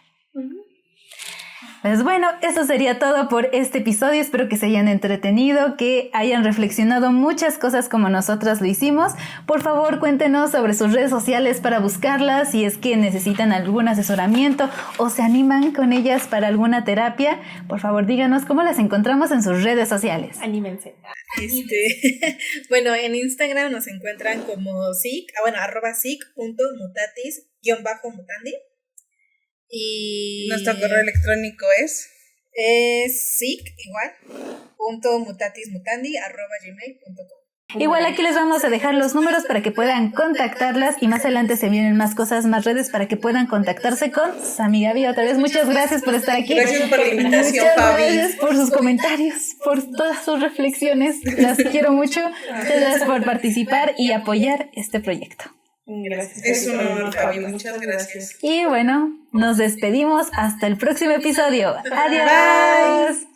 Pues bueno, eso sería todo por este episodio. Espero que se hayan entretenido, que hayan reflexionado muchas cosas como nosotras lo hicimos. Por favor, cuéntenos sobre sus redes sociales para buscarlas, si es que necesitan algún asesoramiento o se animan con ellas para alguna terapia. Por favor, díganos cómo las encontramos en sus redes sociales. Anímense. Bueno, en Instagram nos encuentran como @sic.mutatis_mutandi. Y nuestro correo electrónico es Es sic igual .mutatismutandi@gmail.com. Igual aquí les vamos a dejar los números para que puedan contactarlas y más adelante se vienen más cosas, más redes para que puedan contactarse con Sam y Gaby. Otra vez, muchas gracias por estar aquí. Gracias por la invitación, Muchas Fabi. gracias por sus comentarios, por todas sus reflexiones. Las quiero mucho. Muchas gracias por participar y apoyar este proyecto. Gracias. Es un honor, Fabi. Muchas gracias. Y bueno, nos despedimos hasta el próximo episodio. Adiós.